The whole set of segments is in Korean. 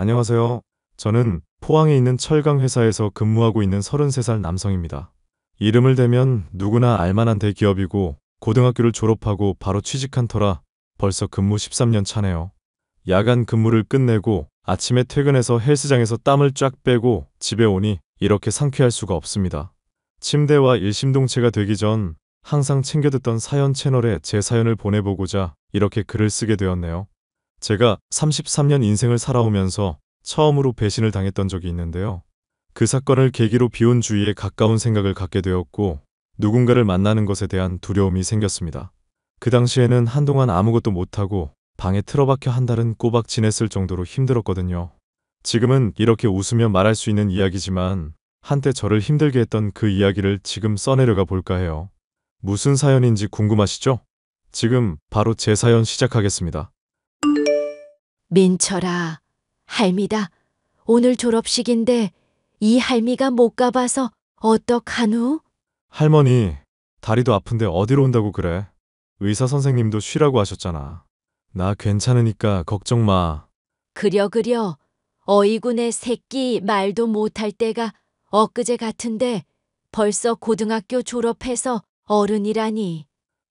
안녕하세요. 저는 포항에 있는 철강 회사에서 근무하고 있는 33살 남성입니다. 이름을 대면 누구나 알만한 대기업이고 고등학교를 졸업하고 바로 취직한 터라 벌써 근무 13년 차네요. 야간 근무를 끝내고 아침에 퇴근해서 헬스장에서 땀을 쫙 빼고 집에 오니 이렇게 상쾌할 수가 없습니다. 침대와 일심동체가 되기 전 항상 챙겨 듣던 사연 채널에 제 사연을 보내보고자 이렇게 글을 쓰게 되었네요. 제가 33년 인생을 살아오면서 처음으로 배신을 당했던 적이 있는데요. 그 사건을 계기로 비혼 주의에 가까운 생각을 갖게 되었고 누군가를 만나는 것에 대한 두려움이 생겼습니다. 그 당시에는 한동안 아무것도 못하고 방에 틀어박혀 한 달은 꼬박 지냈을 정도로 힘들었거든요. 지금은 이렇게 웃으며 말할 수 있는 이야기지만 한때 저를 힘들게 했던 그 이야기를 지금 써내려가 볼까 해요. 무슨 사연인지 궁금하시죠? 지금 바로 제 사연 시작하겠습니다. 민철아, 할미다. 오늘 졸업식인데 이 할미가 못 가봐서 어떡하누? 할머니, 다리도 아픈데 어디로 온다고 그래? 의사 선생님도 쉬라고 하셨잖아. 나 괜찮으니까 걱정 마. 그려. 어이구 내 새끼 말도 못할 때가 엊그제 같은데 벌써 고등학교 졸업해서 어른이라니.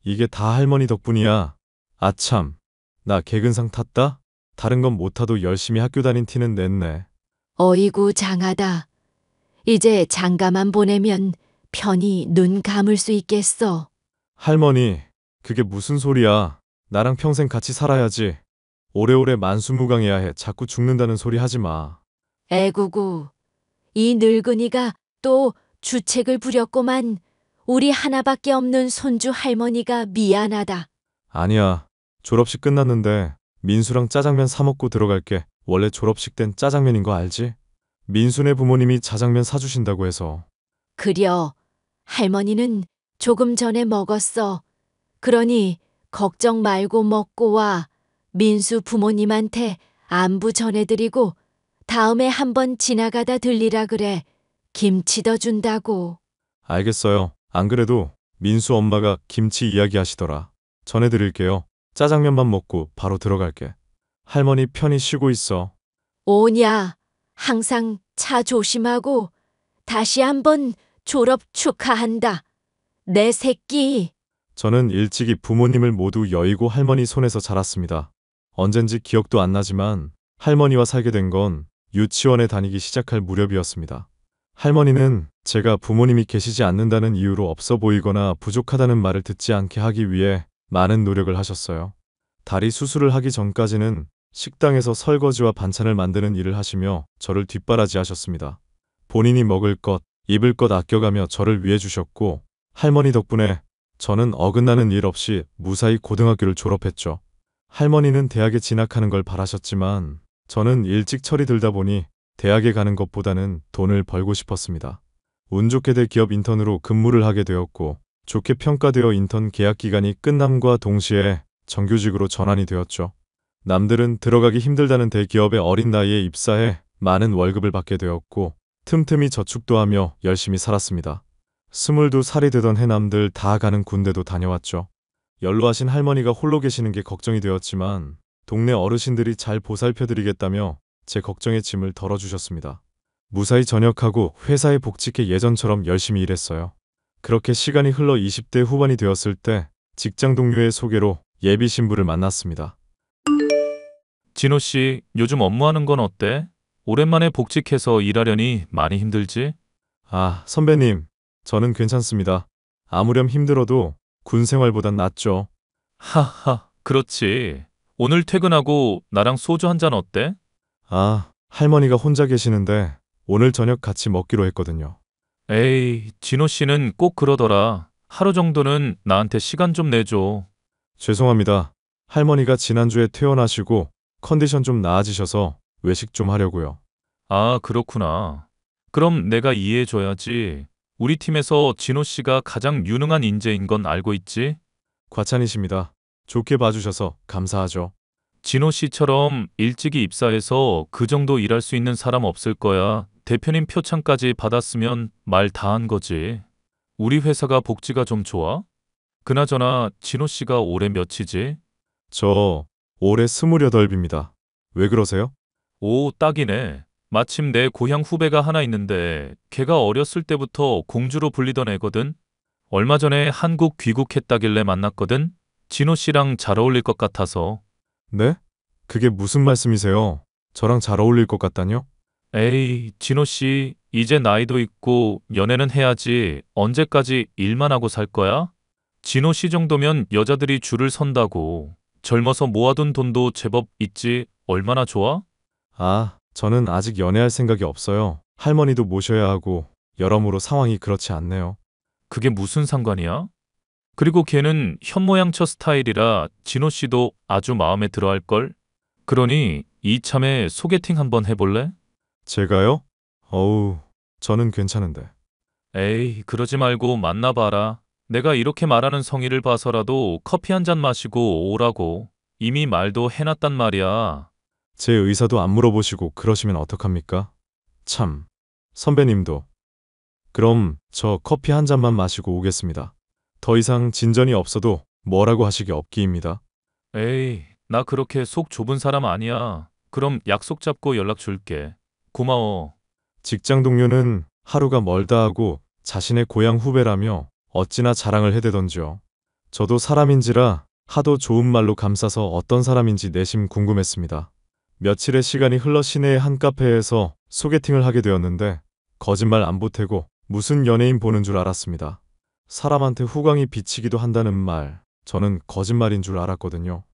이게 다 할머니 덕분이야. 아참, 나 개근상 탔다? 다른 건 못 타도 열심히 학교 다닌 티는 냈네. 어이구 장하다. 이제 장가만 보내면 편히 눈 감을 수 있겠어. 할머니, 그게 무슨 소리야. 나랑 평생 같이 살아야지. 오래오래 만수무강해야 해. 자꾸 죽는다는 소리 하지 마. 애구구, 이 늙은이가 또 주책을 부렸구만. 우리 하나밖에 없는 손주 할머니가 미안하다. 아니야. 졸업식 끝났는데 민수랑 짜장면 사 먹고 들어갈게. 원래 졸업식 땐 짜장면인 거 알지? 민수네 부모님이 자장면 사주신다고 해서. 그려, 할머니는 조금 전에 먹었어. 그러니 걱정 말고 먹고 와. 민수 부모님한테 안부 전해드리고 다음에 한번 지나가다 들리라 그래. 김치 더 준다고. 알겠어요. 안 그래도 민수 엄마가 김치 이야기 하시더라. 전해드릴게요. 짜장면만 먹고 바로 들어갈게. 할머니 편히 쉬고 있어. 오냐, 항상 차 조심하고 다시 한번 졸업 축하한다. 내 새끼. 저는 일찍이 부모님을 모두 여의고 할머니 손에서 자랐습니다. 언젠지 기억도 안 나지만 할머니와 살게 된 건 유치원에 다니기 시작할 무렵이었습니다. 할머니는 제가 부모님이 계시지 않는다는 이유로 없어 보이거나 부족하다는 말을 듣지 않게 하기 위해 많은 노력을 하셨어요. 다리 수술을 하기 전까지는 식당에서 설거지와 반찬을 만드는 일을 하시며 저를 뒷바라지 하셨습니다. 본인이 먹을 것, 입을 것 아껴가며 저를 위해 주셨고 할머니 덕분에 저는 어긋나는 일 없이 무사히 고등학교를 졸업했죠. 할머니는 대학에 진학하는 걸 바라셨지만 저는 일찍 철이 들다 보니 대학에 가는 것보다는 돈을 벌고 싶었습니다. 운 좋게 대기업 인턴으로 근무를 하게 되었고 좋게 평가되어 인턴 계약 기간이 끝남과 동시에 정규직으로 전환이 되었죠. 남들은 들어가기 힘들다는 대기업에 어린 나이에 입사해 많은 월급을 받게 되었고 틈틈이 저축도 하며 열심히 살았습니다. 22살이 되던 해 남들 다 가는 군대도 다녀왔죠. 연로하신 할머니가 홀로 계시는 게 걱정이 되었지만 동네 어르신들이 잘 보살펴드리겠다며 제 걱정의 짐을 덜어주셨습니다. 무사히 전역하고 회사에 복직해 예전처럼 열심히 일했어요. 그렇게 시간이 흘러 20대 후반이 되었을 때 직장 동료의 소개로 예비 신부를 만났습니다. 진호 씨, 요즘 업무하는 건 어때? 오랜만에 복직해서 일하려니 많이 힘들지? 아, 선배님, 저는 괜찮습니다. 아무렴 힘들어도 군 생활보단 낫죠. 하하, 그렇지. 오늘 퇴근하고 나랑 소주 한 잔 어때? 아, 할머니가 혼자 계시는데 오늘 저녁 같이 먹기로 했거든요. 에이, 진호 씨는 꼭 그러더라. 하루 정도는 나한테 시간 좀 내줘. 죄송합니다. 할머니가 지난주에 퇴원하시고 컨디션 좀 나아지셔서 외식 좀 하려고요. 아, 그렇구나. 그럼 내가 이해해줘야지. 우리 팀에서 진호 씨가 가장 유능한 인재인 건 알고 있지? 과찬이십니다. 좋게 봐주셔서 감사하죠. 진호 씨처럼 일찍이 입사해서 그 정도 일할 수 있는 사람 없을 거야. 대표님 표창까지 받았으면 말 다 한 거지. 우리 회사가 복지가 좀 좋아? 그나저나 진호 씨가 올해 몇이지? 저 올해 28입니다. 왜 그러세요? 오, 딱이네. 마침 내 고향 후배가 하나 있는데 걔가 어렸을 때부터 공주로 불리던 애거든. 얼마 전에 한국 귀국했다길래 만났거든. 진호 씨랑 잘 어울릴 것 같아서. 네? 그게 무슨 말씀이세요? 저랑 잘 어울릴 것 같다뇨? 에이, 진호 씨, 이제 나이도 있고 연애는 해야지. 언제까지 일만 하고 살 거야? 진호 씨 정도면 여자들이 줄을 선다고. 젊어서 모아둔 돈도 제법 있지. 얼마나 좋아? 아, 저는 아직 연애할 생각이 없어요. 할머니도 모셔야 하고 여러모로 상황이 그렇지 않네요. 그게 무슨 상관이야? 그리고 걔는 현모양처 스타일이라 진호 씨도 아주 마음에 들어 할걸? 그러니 이참에 소개팅 한번 해볼래? 제가요? 어우, 저는 괜찮은데. 에이, 그러지 말고 만나봐라. 내가 이렇게 말하는 성의를 봐서라도 커피 한 잔 마시고 오라고. 이미 말도 해놨단 말이야. 제 의사도 안 물어보시고 그러시면 어떡합니까? 참, 선배님도. 그럼 저 커피 한 잔만 마시고 오겠습니다. 더 이상 진전이 없어도 뭐라고 하시기 없기입니다. 에이, 나 그렇게 속 좁은 사람 아니야. 그럼 약속 잡고 연락 줄게. 고마워. 직장 동료는 하루가 멀다 하고 자신의 고향 후배라며 어찌나 자랑을 해대던지요. 저도 사람인지라 하도 좋은 말로 감싸서 어떤 사람인지 내심 궁금했습니다. 며칠의 시간이 흘러 시내의 한 카페에서 소개팅을 하게 되었는데 거짓말 안 보태고 무슨 연예인 보는 줄 알았습니다. 사람한테 후광이 비치기도 한다는 말, 저는 거짓말인 줄 알았거든요.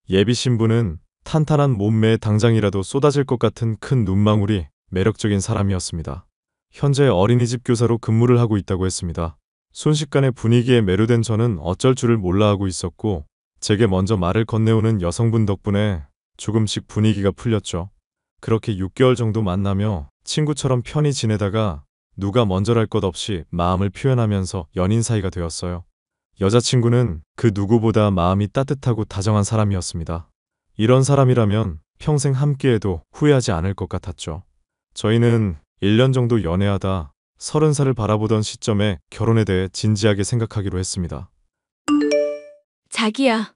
예비 신부는 탄탄한 몸매에 당장이라도 쏟아질 것 같은 큰 눈망울이 매력적인 사람이었습니다. 현재 어린이집 교사로 근무를 하고 있다고 했습니다. 순식간에 분위기에 매료된 저는 어쩔 줄을 몰라 하고 있었고, 제게 먼저 말을 건네오는 여성분 덕분에 조금씩 분위기가 풀렸죠. 그렇게 6개월 정도 만나며 친구처럼 편히 지내다가 누가 먼저랄 것 없이 마음을 표현하면서 연인 사이가 되었어요. 여자친구는 그 누구보다 마음이 따뜻하고 다정한 사람이었습니다. 이런 사람이라면 평생 함께해도 후회하지 않을 것 같았죠. 저희는 1년 정도 연애하다 30살을 바라보던 시점에 결혼에 대해 진지하게 생각하기로 했습니다. 자기야,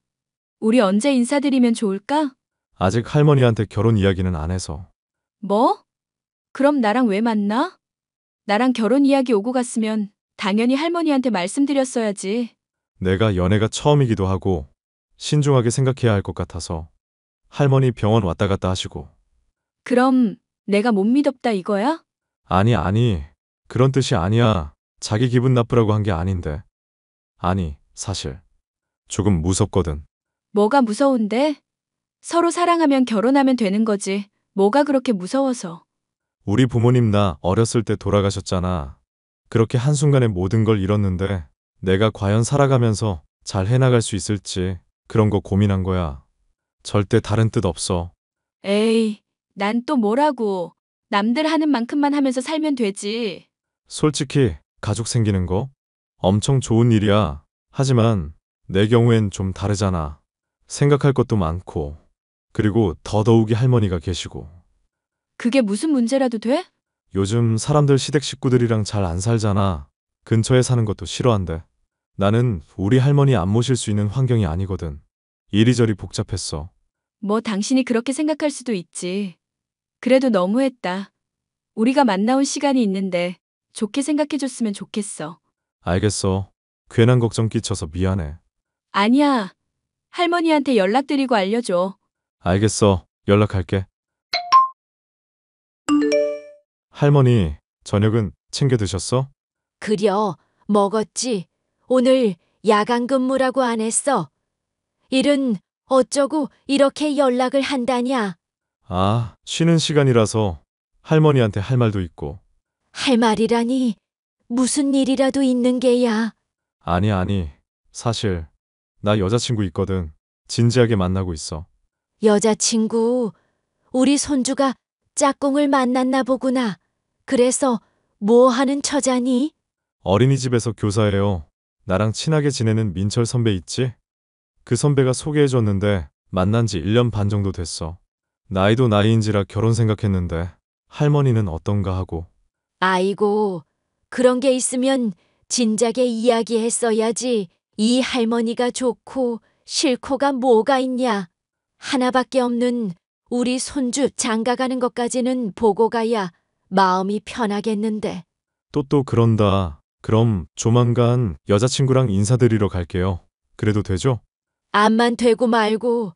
우리 언제 인사드리면 좋을까? 아직 할머니한테 결혼 이야기는 안 해서. 뭐? 그럼 나랑 왜 만나? 나랑 결혼 이야기 오고 갔으면 당연히 할머니한테 말씀드렸어야지. 내가 연애가 처음이기도 하고 신중하게 생각해야 할 것 같아서. 할머니 병원 왔다 갔다 하시고. 그럼 내가 못 믿었다 이거야? 아니, 그런 뜻이 아니야. 자기 기분 나쁘라고 한 게 아닌데. 아니, 사실 조금 무섭거든. 뭐가 무서운데? 서로 사랑하면 결혼하면 되는 거지. 뭐가 그렇게 무서워서. 우리 부모님 나 어렸을 때 돌아가셨잖아. 그렇게 한순간에 모든 걸 잃었는데 내가 과연 살아가면서 잘 해나갈 수 있을지 그런 거 고민한 거야. 절대 다른 뜻 없어. 에이, 난 또 뭐라고. 남들 하는 만큼만 하면서 살면 되지. 솔직히 가족 생기는 거 엄청 좋은 일이야. 하지만 내 경우엔 좀 다르잖아. 생각할 것도 많고 그리고 더더욱이 할머니가 계시고 그게 무슨 문제라도 돼? 요즘 사람들 시댁 식구들이랑 잘 안 살잖아. 근처에 사는 것도 싫어한대. 나는 우리 할머니 안 모실 수 있는 환경이 아니거든. 이리저리 복잡했어. 뭐 당신이 그렇게 생각할 수도 있지. 그래도 너무했다. 우리가 만나온 시간이 있는데 좋게 생각해줬으면 좋겠어. 알겠어. 괜한 걱정 끼쳐서 미안해. 아니야. 할머니한테 연락드리고 알려줘. 알겠어. 연락할게. 할머니, 저녁은 챙겨 드셨어? 그려, 먹었지. 오늘 야간 근무라고 안 했어. 일은 어쩌고 이렇게 연락을 한다냐? 아, 쉬는 시간이라서 할머니한테 할 말도 있고. 할 말이라니 무슨 일이라도 있는 게야. 아니. 사실 나 여자친구 있거든. 진지하게 만나고 있어. 여자친구, 우리 손주가 짝꿍을 만났나 보구나. 그래서 뭐 하는 처자니? 어린이집에서 교사예요. 나랑 친하게 지내는 민철 선배 있지? 그 선배가 소개해줬는데 만난 지 1년 반 정도 됐어. 나이도 나이인지라 결혼 생각했는데 할머니는 어떤가 하고. 아이고, 그런 게 있으면 진작에 이야기했어야지. 이 할머니가 좋고 싫고가 뭐가 있냐. 하나밖에 없는 우리 손주 장가 가는 것까지는 보고 가야 마음이 편하겠는데. 또 그런다. 그럼 조만간 여자친구랑 인사드리러 갈게요. 그래도 되죠? 암만 되고 말고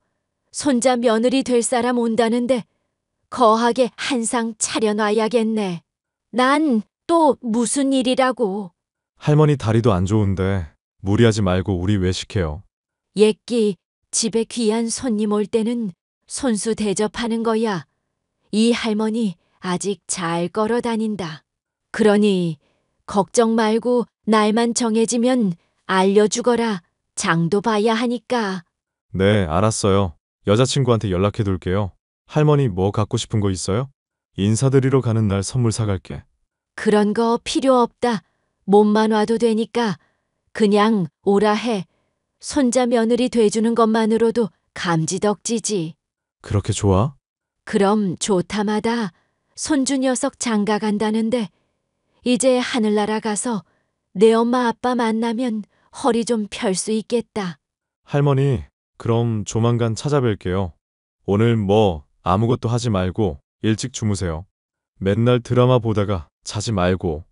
손자 며느리 될 사람 온다는데 거하게 한상 차려놔야겠네. 난 또 무슨 일이라고. 할머니 다리도 안 좋은데 무리하지 말고 우리 외식해요. 옛기 집에 귀한 손님 올 때는 손수 대접하는 거야. 이 할머니 아직 잘 걸어 다닌다. 그러니 걱정 말고 날만 정해지면 알려주거라. 장도 봐야 하니까. 네, 알았어요. 여자친구한테 연락해 둘게요. 할머니 뭐 갖고 싶은 거 있어요? 인사드리러 가는 날 선물 사갈게. 그런 거 필요 없다. 몸만 와도 되니까 그냥 오라 해. 손자 며느리 돼주는 것만으로도 감지덕지지. 그렇게 좋아? 그럼 좋다마다 손주 녀석 장가 간다는데 이제 하늘나라 가서 내 엄마 아빠 만나면 허리 좀 펼 수 있겠다. 할머니, 그럼 조만간 찾아뵐게요. 오늘 뭐 아무것도 하지 말고 일찍 주무세요. 맨날 드라마 보다가 자지 말고.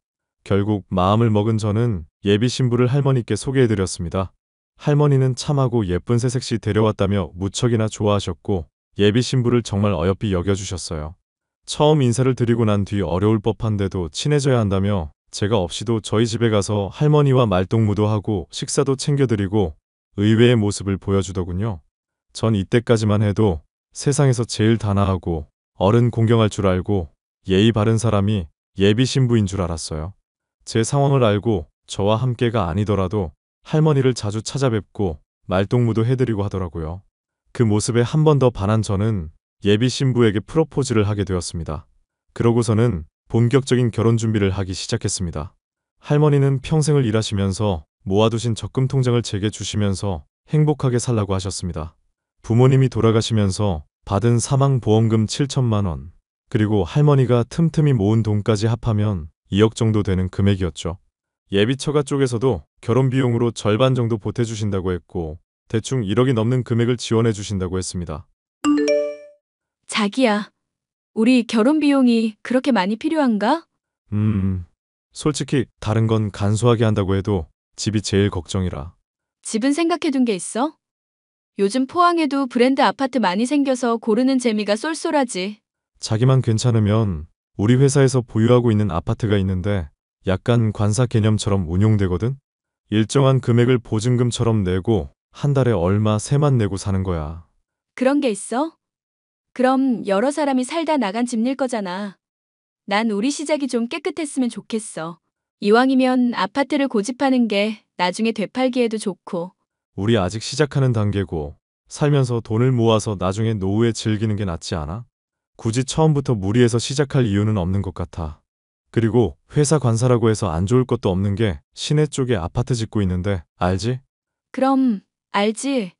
결국 마음을 먹은 저는 예비 신부를 할머니께 소개해드렸습니다. 할머니는 참하고 예쁜 새색시 데려왔다며 무척이나 좋아하셨고 예비 신부를 정말 어여삐 여겨주셨어요. 처음 인사를 드리고 난 뒤 어려울 법한데도 친해져야 한다며 제가 없이도 저희 집에 가서 할머니와 말동무도 하고 식사도 챙겨드리고 의외의 모습을 보여주더군요. 전 이때까지만 해도 세상에서 제일 단아하고 어른 공경할 줄 알고 예의 바른 사람이 예비 신부인 줄 알았어요. 제 상황을 알고 저와 함께가 아니더라도 할머니를 자주 찾아뵙고 말동무도 해드리고 하더라고요. 그 모습에 한 번 더 반한 저는 예비 신부에게 프로포즈를 하게 되었습니다. 그러고서는 본격적인 결혼 준비를 하기 시작했습니다. 할머니는 평생을 일하시면서 모아두신 적금 통장을 제게 주시면서 행복하게 살라고 하셨습니다. 부모님이 돌아가시면서 받은 사망보험금 7천만 원, 그리고 할머니가 틈틈이 모은 돈까지 합하면 2억 정도 되는 금액이었죠. 예비처가 쪽에서도 결혼 비용으로 절반 정도 보태주신다고 했고 대충 1억이 넘는 금액을 지원해 주신다고 했습니다. 자기야, 우리 결혼 비용이 그렇게 많이 필요한가? 솔직히 다른 건 간소하게 한다고 해도 집이 제일 걱정이라. 집은 생각해둔 게 있어? 요즘 포항에도 브랜드 아파트 많이 생겨서 고르는 재미가 쏠쏠하지. 자기만 괜찮으면 우리 회사에서 보유하고 있는 아파트가 있는데 약간 관사 개념처럼 운용되거든? 일정한 금액을 보증금처럼 내고 한 달에 얼마 세만 내고 사는 거야. 그런 게 있어? 그럼 여러 사람이 살다 나간 집 낼 거잖아. 난 우리 시작이 좀 깨끗했으면 좋겠어. 이왕이면 아파트를 고집하는 게 나중에 되팔기에도 좋고. 우리 아직 시작하는 단계고 살면서 돈을 모아서 나중에 노후에 즐기는 게 낫지 않아? 굳이 처음부터 무리해서 시작할 이유는 없는 것 같아. 그리고 회사 관사라고 해서 안 좋을 것도 없는 게 시내 쪽에 아파트 짓고 있는데 알지? 그럼 알지.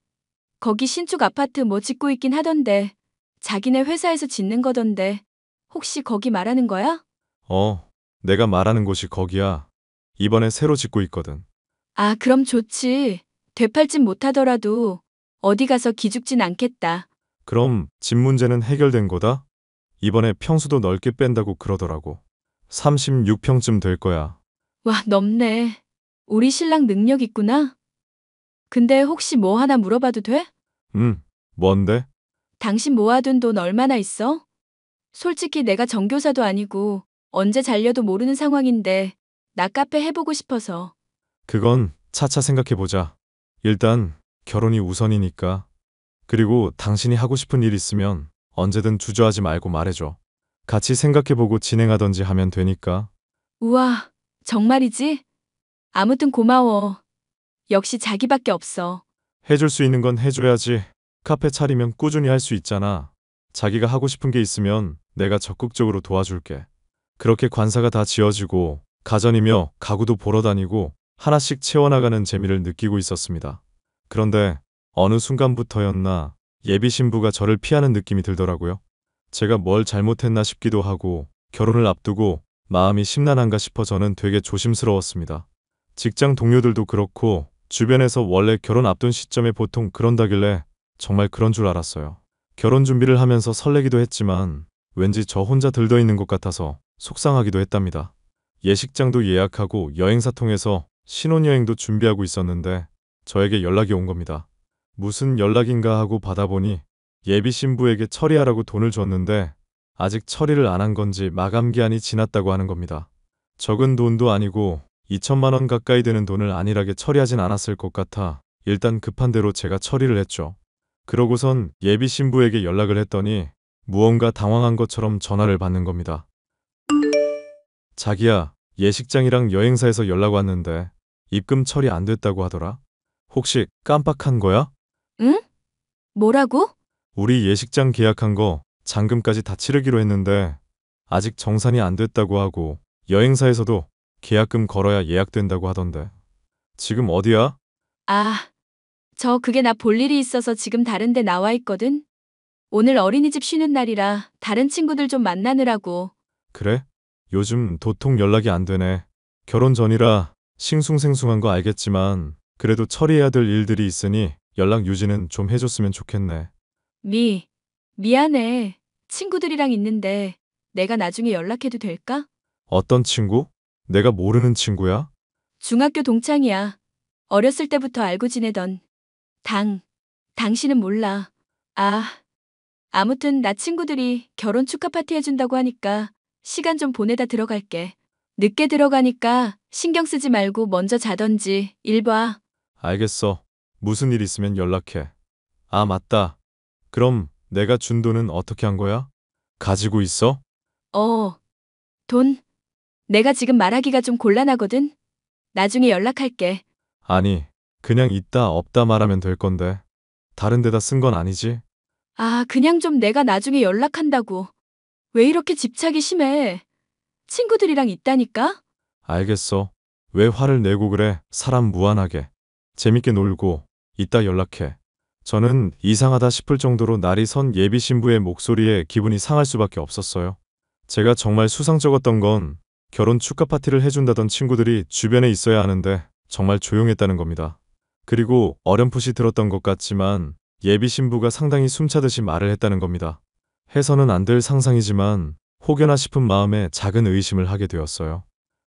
거기 신축 아파트 뭐 짓고 있긴 하던데. 자기네 회사에서 짓는 거던데. 혹시 거기 말하는 거야? 내가 말하는 곳이 거기야. 이번에 새로 짓고 있거든. 아, 그럼 좋지. 되팔진 못하더라도 어디 가서 기죽진 않겠다. 그럼 집 문제는 해결된 거다? 이번에 평수도 넓게 뺀다고 그러더라고. 36평쯤 될 거야. 와, 넓네. 우리 신랑 능력 있구나. 근데 혹시 뭐 하나 물어봐도 돼? 뭔데? 당신 모아둔 돈 얼마나 있어? 솔직히 내가 정교사도 아니고 언제 잘려도 모르는 상황인데 나 카페 해보고 싶어서. 그건 차차 생각해보자. 일단 결혼이 우선이니까. 그리고 당신이 하고 싶은 일 있으면 언제든 주저하지 말고 말해줘. 같이 생각해보고 진행하던지 하면 되니까. 우와, 정말이지? 아무튼 고마워. 역시 자기밖에 없어. 해줄 수 있는 건 해줘야지. 카페 차리면 꾸준히 할 수 있잖아. 자기가 하고 싶은 게 있으면 내가 적극적으로 도와줄게. 그렇게 관사가 다 지어지고 가전이며 가구도 보러 다니고 하나씩 채워나가는 재미를 느끼고 있었습니다. 그런데 어느 순간부터였나 예비 신부가 저를 피하는 느낌이 들더라고요. 제가 뭘 잘못했나 싶기도 하고 결혼을 앞두고 마음이 심란한가 싶어 저는 되게 조심스러웠습니다. 직장 동료들도 그렇고 주변에서 원래 결혼 앞둔 시점에 보통 그런다길래 정말 그런 줄 알았어요. 결혼 준비를 하면서 설레기도 했지만 왠지 저 혼자 들떠 있는 것 같아서 속상하기도 했답니다. 예식장도 예약하고 여행사 통해서 신혼여행도 준비하고 있었는데 저에게 연락이 온 겁니다. 무슨 연락인가 하고 받아보니 예비 신부에게 처리하라고 돈을 줬는데 아직 처리를 안 한 건지 마감 기한이 지났다고 하는 겁니다. 적은 돈도 아니고 2천만 원 가까이 되는 돈을 안일하게 처리하진 않았을 것 같아 일단 급한 대로 제가 처리를 했죠. 그러고선 예비 신부에게 연락을 했더니 무언가 당황한 것처럼 전화를 받는 겁니다. 자기야, 예식장이랑 여행사에서 연락 왔는데 입금 처리 안 됐다고 하더라. 혹시 깜빡한 거야? 응? 뭐라고? 우리 예식장 계약한 거 잔금까지 다 치르기로 했는데 아직 정산이 안 됐다고 하고 여행사에서도 계약금 걸어야 예약된다고 하던데. 지금 어디야? 아, 그게 나 볼 일이 있어서 지금 다른 데 나와 있거든. 오늘 어린이집 쉬는 날이라 다른 친구들 좀 만나느라고. 그래? 요즘 도통 연락이 안 되네. 결혼 전이라 싱숭생숭한 거 알겠지만 그래도 처리해야 될 일들이 있으니 연락 유지는 좀 해줬으면 좋겠네. 미안해. 친구들이랑 있는데 내가 나중에 연락해도 될까? 어떤 친구? 내가 모르는 친구야? 중학교 동창이야. 어렸을 때부터 알고 지내던. 당신은 몰라. 아무튼 나 친구들이 결혼 축하 파티 해준다고 하니까 시간 좀 보내다 들어갈게. 늦게 들어가니까 신경 쓰지 말고 먼저 자던지 일 봐. 알겠어. 무슨 일 있으면 연락해. 아, 맞다. 그럼 내가 준 돈은 어떻게 한 거야? 가지고 있어? 돈. 내가 지금 말하기가 좀 곤란하거든. 나중에 연락할게. 아니, 그냥 있다 없다 말하면 될 건데. 다른 데다 쓴 건 아니지? 그냥 좀 내가 나중에 연락한다고. 왜 이렇게 집착이 심해? 친구들이랑 있다니까? 알겠어. 왜 화를 내고 그래? 사람 무한하게. 재밌게 놀고 이따 연락해. 저는 이상하다 싶을 정도로 날이 선 예비 신부의 목소리에 기분이 상할 수밖에 없었어요. 제가 정말 수상쩍었던 건 결혼 축하 파티를 해준다던 친구들이 주변에 있어야 하는데 정말 조용했다는 겁니다. 그리고 어렴풋이 들었던 것 같지만 예비 신부가 상당히 숨차듯이 말을 했다는 겁니다. 해서는 안 될 상상이지만 혹여나 싶은 마음에 작은 의심을 하게 되었어요.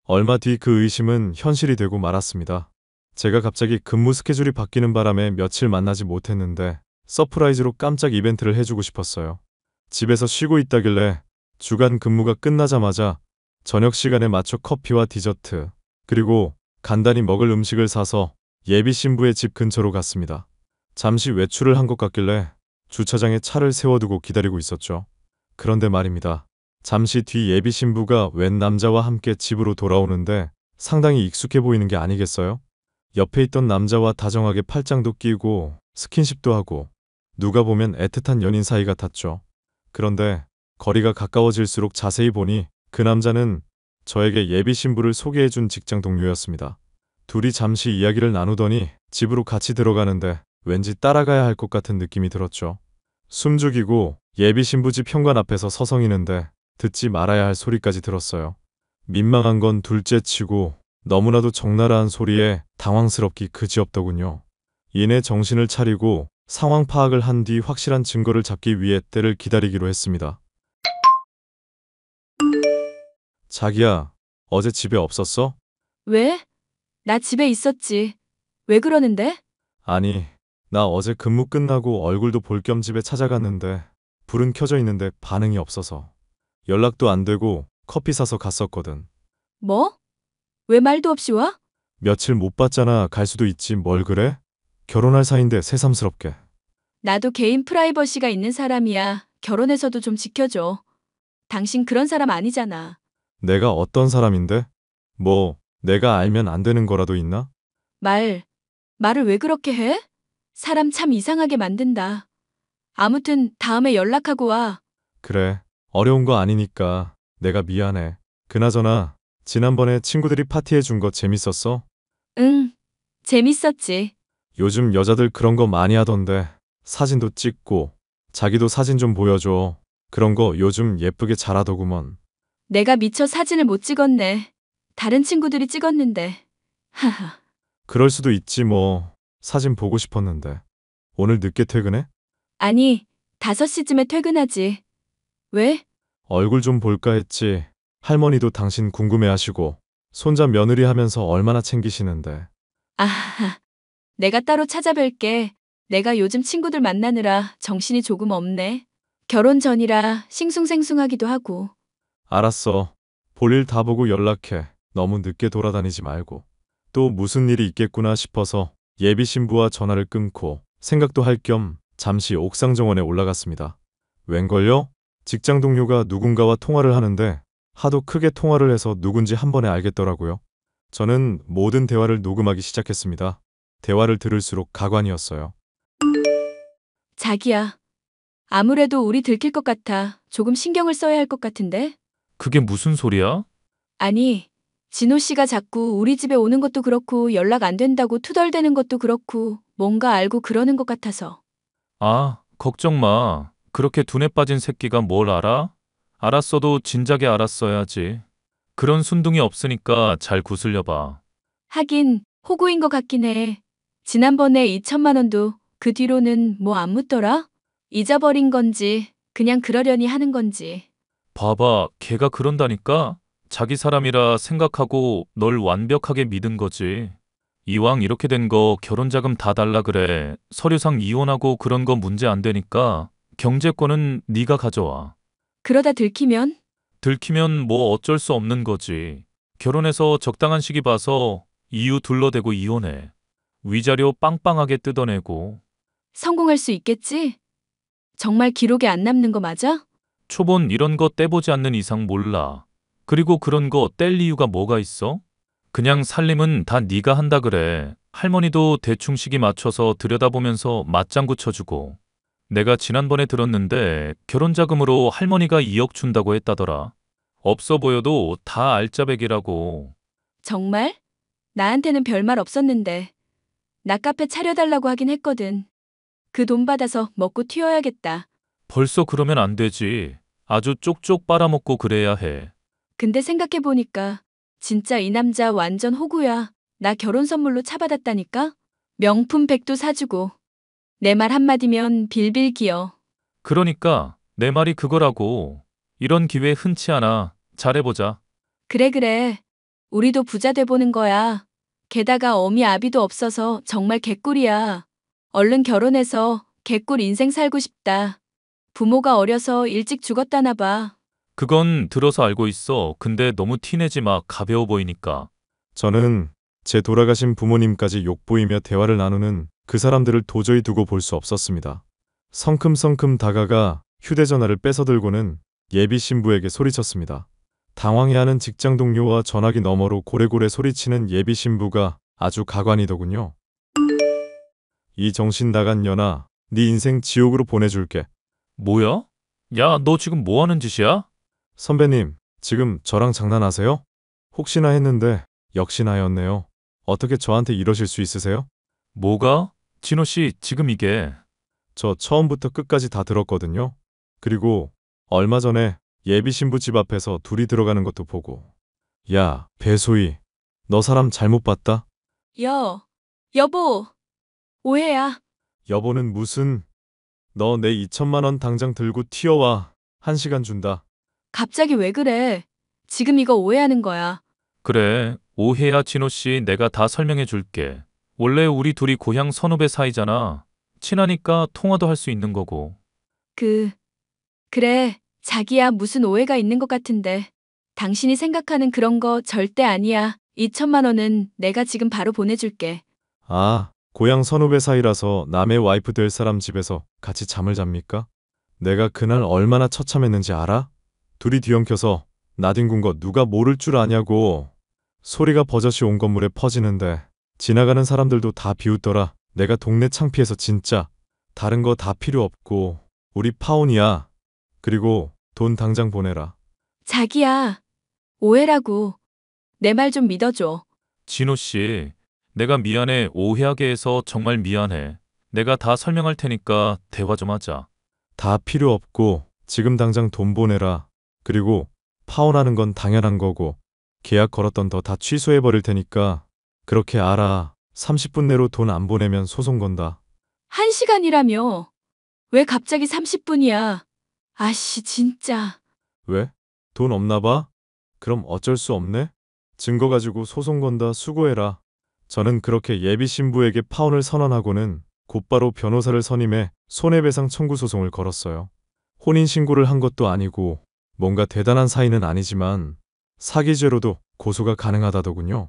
얼마 뒤 그 의심은 현실이 되고 말았습니다. 제가 갑자기 근무 스케줄이 바뀌는 바람에 며칠 만나지 못했는데 서프라이즈로 깜짝 이벤트를 해주고 싶었어요. 집에서 쉬고 있다길래 주간 근무가 끝나자마자 저녁 시간에 맞춰 커피와 디저트, 그리고 간단히 먹을 음식을 사서 예비 신부의 집 근처로 갔습니다. 잠시 외출을 한 것 같길래 주차장에 차를 세워두고 기다리고 있었죠. 그런데 말입니다. 잠시 뒤 예비 신부가 웬 남자와 함께 집으로 돌아오는데 상당히 익숙해 보이는 게 아니겠어요? 옆에 있던 남자와 다정하게 팔짱도 끼고 스킨십도 하고 누가 보면 애틋한 연인 사이 같았죠. 그런데 거리가 가까워질수록 자세히 보니 그 남자는 저에게 예비 신부를 소개해준 직장 동료였습니다. 둘이 잠시 이야기를 나누더니 집으로 같이 들어가는데 왠지 따라가야 할 것 같은 느낌이 들었죠. 숨죽이고 예비 신부 집 현관 앞에서 서성이는데 듣지 말아야 할 소리까지 들었어요. 민망한 건 둘째치고 너무나도 적나라한 소리에 당황스럽기 그지없더군요. 이내 정신을 차리고 상황 파악을 한 뒤 확실한 증거를 잡기 위해 때를 기다리기로 했습니다. 자기야, 어제 집에 없었어? 왜? 나 집에 있었지. 왜 그러는데? 아니, 나 어제 근무 끝나고 얼굴도 볼 겸 집에 찾아갔는데 불은 켜져 있는데 반응이 없어서 연락도 안 되고 커피 사서 갔었거든. 뭐? 왜 말도 없이 와? 며칠 못 봤잖아. 갈 수도 있지 뭘 그래? 결혼할 사이인데 새삼스럽게. 나도 개인 프라이버시가 있는 사람이야. 결혼해서도 좀 지켜줘. 당신 그런 사람 아니잖아. 내가 어떤 사람인데? 뭐 내가 알면 안 되는 거라도 있나? 말을 왜 그렇게 해? 사람 참 이상하게 만든다. 아무튼 다음에 연락하고 와. 그래, 어려운 거 아니니까 내가 미안해. 그나저나 지난번에 친구들이 파티해 준 거 재밌었어? 응, 재밌었지. 요즘 여자들 그런 거 많이 하던데 사진도 찍고 자기도 사진 좀 보여줘. 그런 거 요즘 예쁘게 잘하더구먼. 내가 미처 사진을 못 찍었네. 다른 친구들이 찍었는데. 하하. 그럴 수도 있지 뭐. 사진 보고 싶었는데. 오늘 늦게 퇴근해? 아니, 5시쯤에 퇴근하지. 왜? 얼굴 좀 볼까 했지. 할머니도 당신 궁금해하시고 손자 며느리 하면서 얼마나 챙기시는데. 아, 내가 따로 찾아뵐게. 내가 요즘 친구들 만나느라 정신이 조금 없네. 결혼 전이라 싱숭생숭하기도 하고. 알았어. 볼일 다 보고 연락해. 너무 늦게 돌아다니지 말고. 또 무슨 일이 있겠구나 싶어서 예비 신부와 전화를 끊고 생각도 할 겸 잠시 옥상 정원에 올라갔습니다. 웬걸요? 직장 동료가 누군가와 통화를 하는데 하도 크게 통화를 해서 누군지 한 번에 알겠더라고요. 저는 모든 대화를 녹음하기 시작했습니다. 대화를 들을수록 가관이었어요. 자기야, 아무래도 우리 들킬 것 같아. 조금 신경을 써야 할 것 같은데? 그게 무슨 소리야? 아니, 진호 씨가 자꾸 우리 집에 오는 것도 그렇고 연락 안 된다고 투덜대는 것도 그렇고 뭔가 알고 그러는 것 같아서. 아, 걱정 마. 그렇게 둔에 빠진 새끼가 뭘 알아? 알았어도 진작에 알았어야지. 그런 순둥이 없으니까 잘 구슬려 봐. 하긴 호구인 것 같긴 해. 지난번에 2천만 원도 그 뒤로는 뭐 안 묻더라? 잊어버린 건지 그냥 그러려니 하는 건지. 봐봐, 걔가 그런다니까? 자기 사람이라 생각하고 널 완벽하게 믿은 거지. 이왕 이렇게 된 거 결혼자금 다 달라 그래. 서류상 이혼하고 그런 거 문제 안 되니까 경제권은 네가 가져와. 그러다 들키면? 들키면 뭐 어쩔 수 없는 거지. 결혼해서 적당한 시기 봐서 이유 둘러대고 이혼해. 위자료 빵빵하게 뜯어내고. 성공할 수 있겠지? 정말 기록에 안 남는 거 맞아? 초본 이런 거 떼보지 않는 이상 몰라. 그리고 그런 거 뗄 이유가 뭐가 있어? 그냥 살림은 다 네가 한다 그래. 할머니도 대충 시기 맞춰서 들여다보면서 맞장구 쳐주고. 내가 지난번에 들었는데 결혼자금으로 할머니가 2억 준다고 했다더라. 없어 보여도 다 알짜배기라고. 정말? 나한테는 별말 없었는데. 나 카페 차려달라고 하긴 했거든. 그 돈 받아서 먹고 튀어야겠다. 벌써 그러면 안 되지. 아주 쪽쪽 빨아먹고 그래야 해. 근데 생각해보니까 진짜 이 남자 완전 호구야. 나 결혼 선물로 차 받았다니까? 명품 백도 사주고. 내 말 한마디면 빌빌 기어. 그러니까 내 말이 그거라고. 이런 기회 흔치 않아. 잘해보자. 그래. 우리도 부자 돼보는 거야. 게다가 어미 아비도 없어서 정말 개꿀이야. 얼른 결혼해서 개꿀 인생 살고 싶다. 부모가 어려서 일찍 죽었다나 봐. 그건 들어서 알고 있어. 근데 너무 티내지 마. 가벼워 보이니까. 저는 제 돌아가신 부모님까지 욕보이며 대화를 나누는 그 사람들을 도저히 두고 볼 수 없었습니다. 성큼성큼 다가가 휴대전화를 뺏어들고는 예비 신부에게 소리쳤습니다. 당황해하는 직장 동료와 전화기 너머로 고래고래 소리치는 예비 신부가 아주 가관이더군요. 이 정신 나간 년아, 네 인생 지옥으로 보내줄게. 뭐야? 야, 너 지금 뭐 하는 짓이야? 선배님, 지금 저랑 장난하세요? 혹시나 했는데 역시나였네요. 어떻게 저한테 이러실 수 있으세요? 뭐가? 진호 씨, 지금 이게. 저 처음부터 끝까지 다 들었거든요. 그리고 얼마 전에 예비 신부 집 앞에서 둘이 들어가는 것도 보고. 야, 배소희, 너 사람 잘못 봤다? 여보, 오해야. 여보는 무슨... 너 내 2천만 원 당장 들고 튀어와. 1시간 준다. 갑자기 왜 그래? 지금 이거 오해하는 거야. 그래, 오해야 진호 씨. 내가 다 설명해 줄게. 원래 우리 둘이 고향 선후배 사이잖아. 친하니까 통화도 할 수 있는 거고. 그래. 자기야 무슨 오해가 있는 것 같은데. 당신이 생각하는 그런 거 절대 아니야. 2천만 원은 내가 지금 바로 보내줄게. 아, 고향 선후배 사이라서 남의 와이프 될 사람 집에서 같이 잠을 잡니까? 내가 그날 얼마나 처참했는지 알아? 둘이 뒤엉켜서 나뒹군 거 누가 모를 줄 아냐고. 소리가 버젓이 온 건물에 퍼지는데 지나가는 사람들도 다 비웃더라. 내가 동네 창피해서 진짜. 다른 거 다 필요 없고 우리 파혼이야. 그리고 돈 당장 보내라. 자기야. 오해라고. 내 말 좀 믿어줘. 진호 씨, 내가 미안해. 오해하게 해서 정말 미안해. 내가 다 설명할 테니까 대화 좀 하자. 다 필요 없고 지금 당장 돈 보내라. 그리고 파혼하는 건 당연한 거고 계약 걸었던 거 다 취소해 버릴 테니까 그렇게 알아. 30분 내로 돈 안 보내면 소송 건다. 1시간이라며. 왜 갑자기 30분이야? 아씨, 진짜. 왜? 돈 없나 봐? 그럼 어쩔 수 없네? 증거 가지고 소송 건다 수고해라. 저는 그렇게 예비 신부에게 파혼을 선언하고는 곧바로 변호사를 선임해 손해배상 청구 소송을 걸었어요. 혼인신고를 한 것도 아니고 뭔가 대단한 사이는 아니지만 사기죄로도 고소가 가능하다더군요.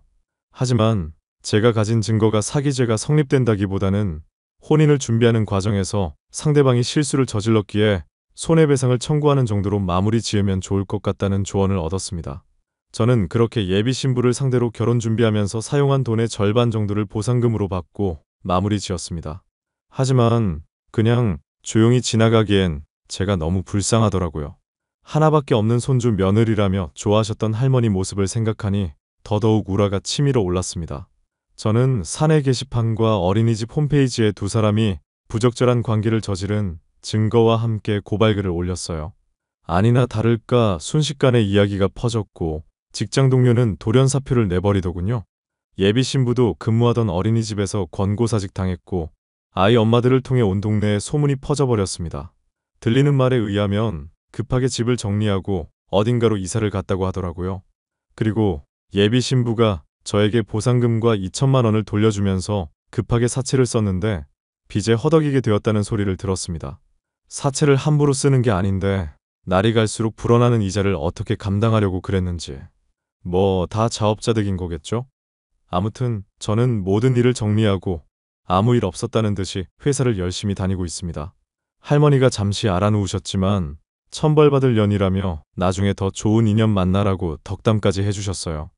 하지만 제가 가진 증거가 사기죄가 성립된다기보다는 혼인을 준비하는 과정에서 상대방이 실수를 저질렀기에 손해배상을 청구하는 정도로 마무리 지으면 좋을 것 같다는 조언을 얻었습니다. 저는 그렇게 예비 신부를 상대로 결혼 준비하면서 사용한 돈의 절반 정도를 보상금으로 받고 마무리 지었습니다. 하지만 그냥 조용히 지나가기엔 제가 너무 불쌍하더라고요. 하나밖에 없는 손주 며느리라며 좋아하셨던 할머니 모습을 생각하니 더더욱 우라가 치밀어 올랐습니다. 저는 사내 게시판과 어린이집 홈페이지에 두 사람이 부적절한 관계를 저지른 증거와 함께 고발글을 올렸어요. 아니나 다를까 순식간에 이야기가 퍼졌고 직장 동료는 돌연사표를 내버리더군요. 예비 신부도 근무하던 어린이집에서 권고사직 당했고 아이 엄마들을 통해 온 동네에 소문이 퍼져버렸습니다. 들리는 말에 의하면 급하게 집을 정리하고 어딘가로 이사를 갔다고 하더라고요. 그리고 예비 신부가 저에게 보상금과 2천만 원을 돌려주면서 급하게 사채를 썼는데 빚에 허덕이게 되었다는 소리를 들었습니다. 사채를 함부로 쓰는 게 아닌데 날이 갈수록 불어나는 이자를 어떻게 감당하려고 그랬는지. 뭐 다 자업자득인 거겠죠? 아무튼 저는 모든 일을 정리하고 아무 일 없었다는 듯이 회사를 열심히 다니고 있습니다. 할머니가 잠시 알아누우셨지만 천벌받을 년이라며 나중에 더 좋은 인연 만나라고 덕담까지 해주셨어요.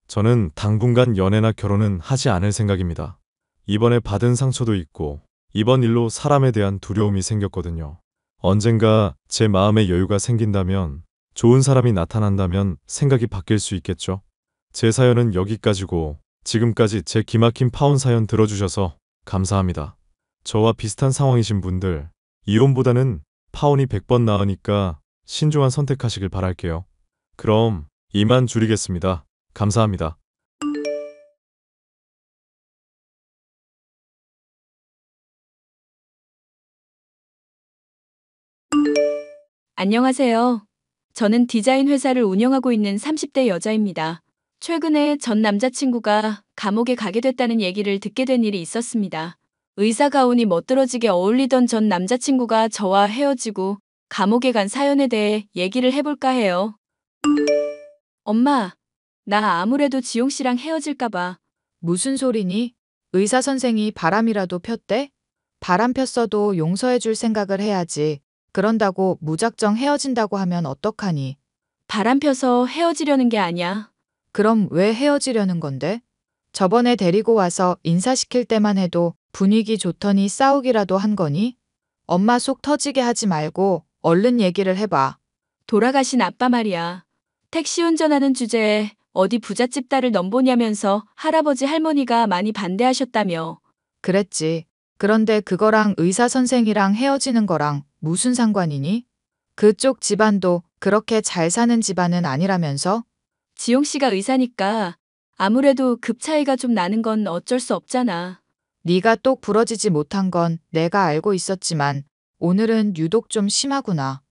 저는 당분간 연애나 결혼은 하지 않을 생각입니다. 이번에 받은 상처도 있고 이번 일로 사람에 대한 두려움이 생겼거든요. 언젠가 제 마음에 여유가 생긴다면, 좋은 사람이 나타난다면 생각이 바뀔 수 있겠죠. 제 사연은 여기까지고 지금까지 제 기막힌 파혼 사연 들어주셔서 감사합니다. 저와 비슷한 상황이신 분들, 이혼보다는 파혼이 100번 나으니까 신중한 선택하시길 바랄게요. 그럼 이만 줄이겠습니다. 감사합니다. 안녕하세요. 저는 디자인 회사를 운영하고 있는 30대 여자입니다. 최근에 전 남자친구가 감옥에 가게 됐다는 얘기를 듣게 된 일이 있었습니다. 의사 가운이 멋들어지게 어울리던 전 남자친구가 저와 헤어지고 감옥에 간 사연에 대해 얘기를 해볼까 해요. 엄마, 나 아무래도 지용 씨랑 헤어질까봐. 무슨 소리니? 의사 선생이 바람이라도 폈대? 바람 폈어도 용서해 줄 생각을 해야지. 그런다고 무작정 헤어진다고 하면 어떡하니? 바람 펴서 헤어지려는 게 아니야. 그럼 왜 헤어지려는 건데? 저번에 데리고 와서 인사시킬 때만 해도 분위기 좋더니 싸우기라도 한 거니? 엄마 속 터지게 하지 말고 얼른 얘기를 해봐. 돌아가신 아빠 말이야. 택시 운전하는 주제에 어디 부잣집 딸을 넘보냐면서 할아버지 할머니가 많이 반대하셨다며. 그랬지. 그런데 그거랑 의사 선생이랑 헤어지는 거랑 무슨 상관이니? 그쪽 집안도 그렇게 잘 사는 집안은 아니라면서? 지용 씨가 의사니까 아무래도 급 차이가 좀 나는 건 어쩔 수 없잖아. 네가 똑 부러지지 못한 건 내가 알고 있었지만 오늘은 유독 좀 심하구나.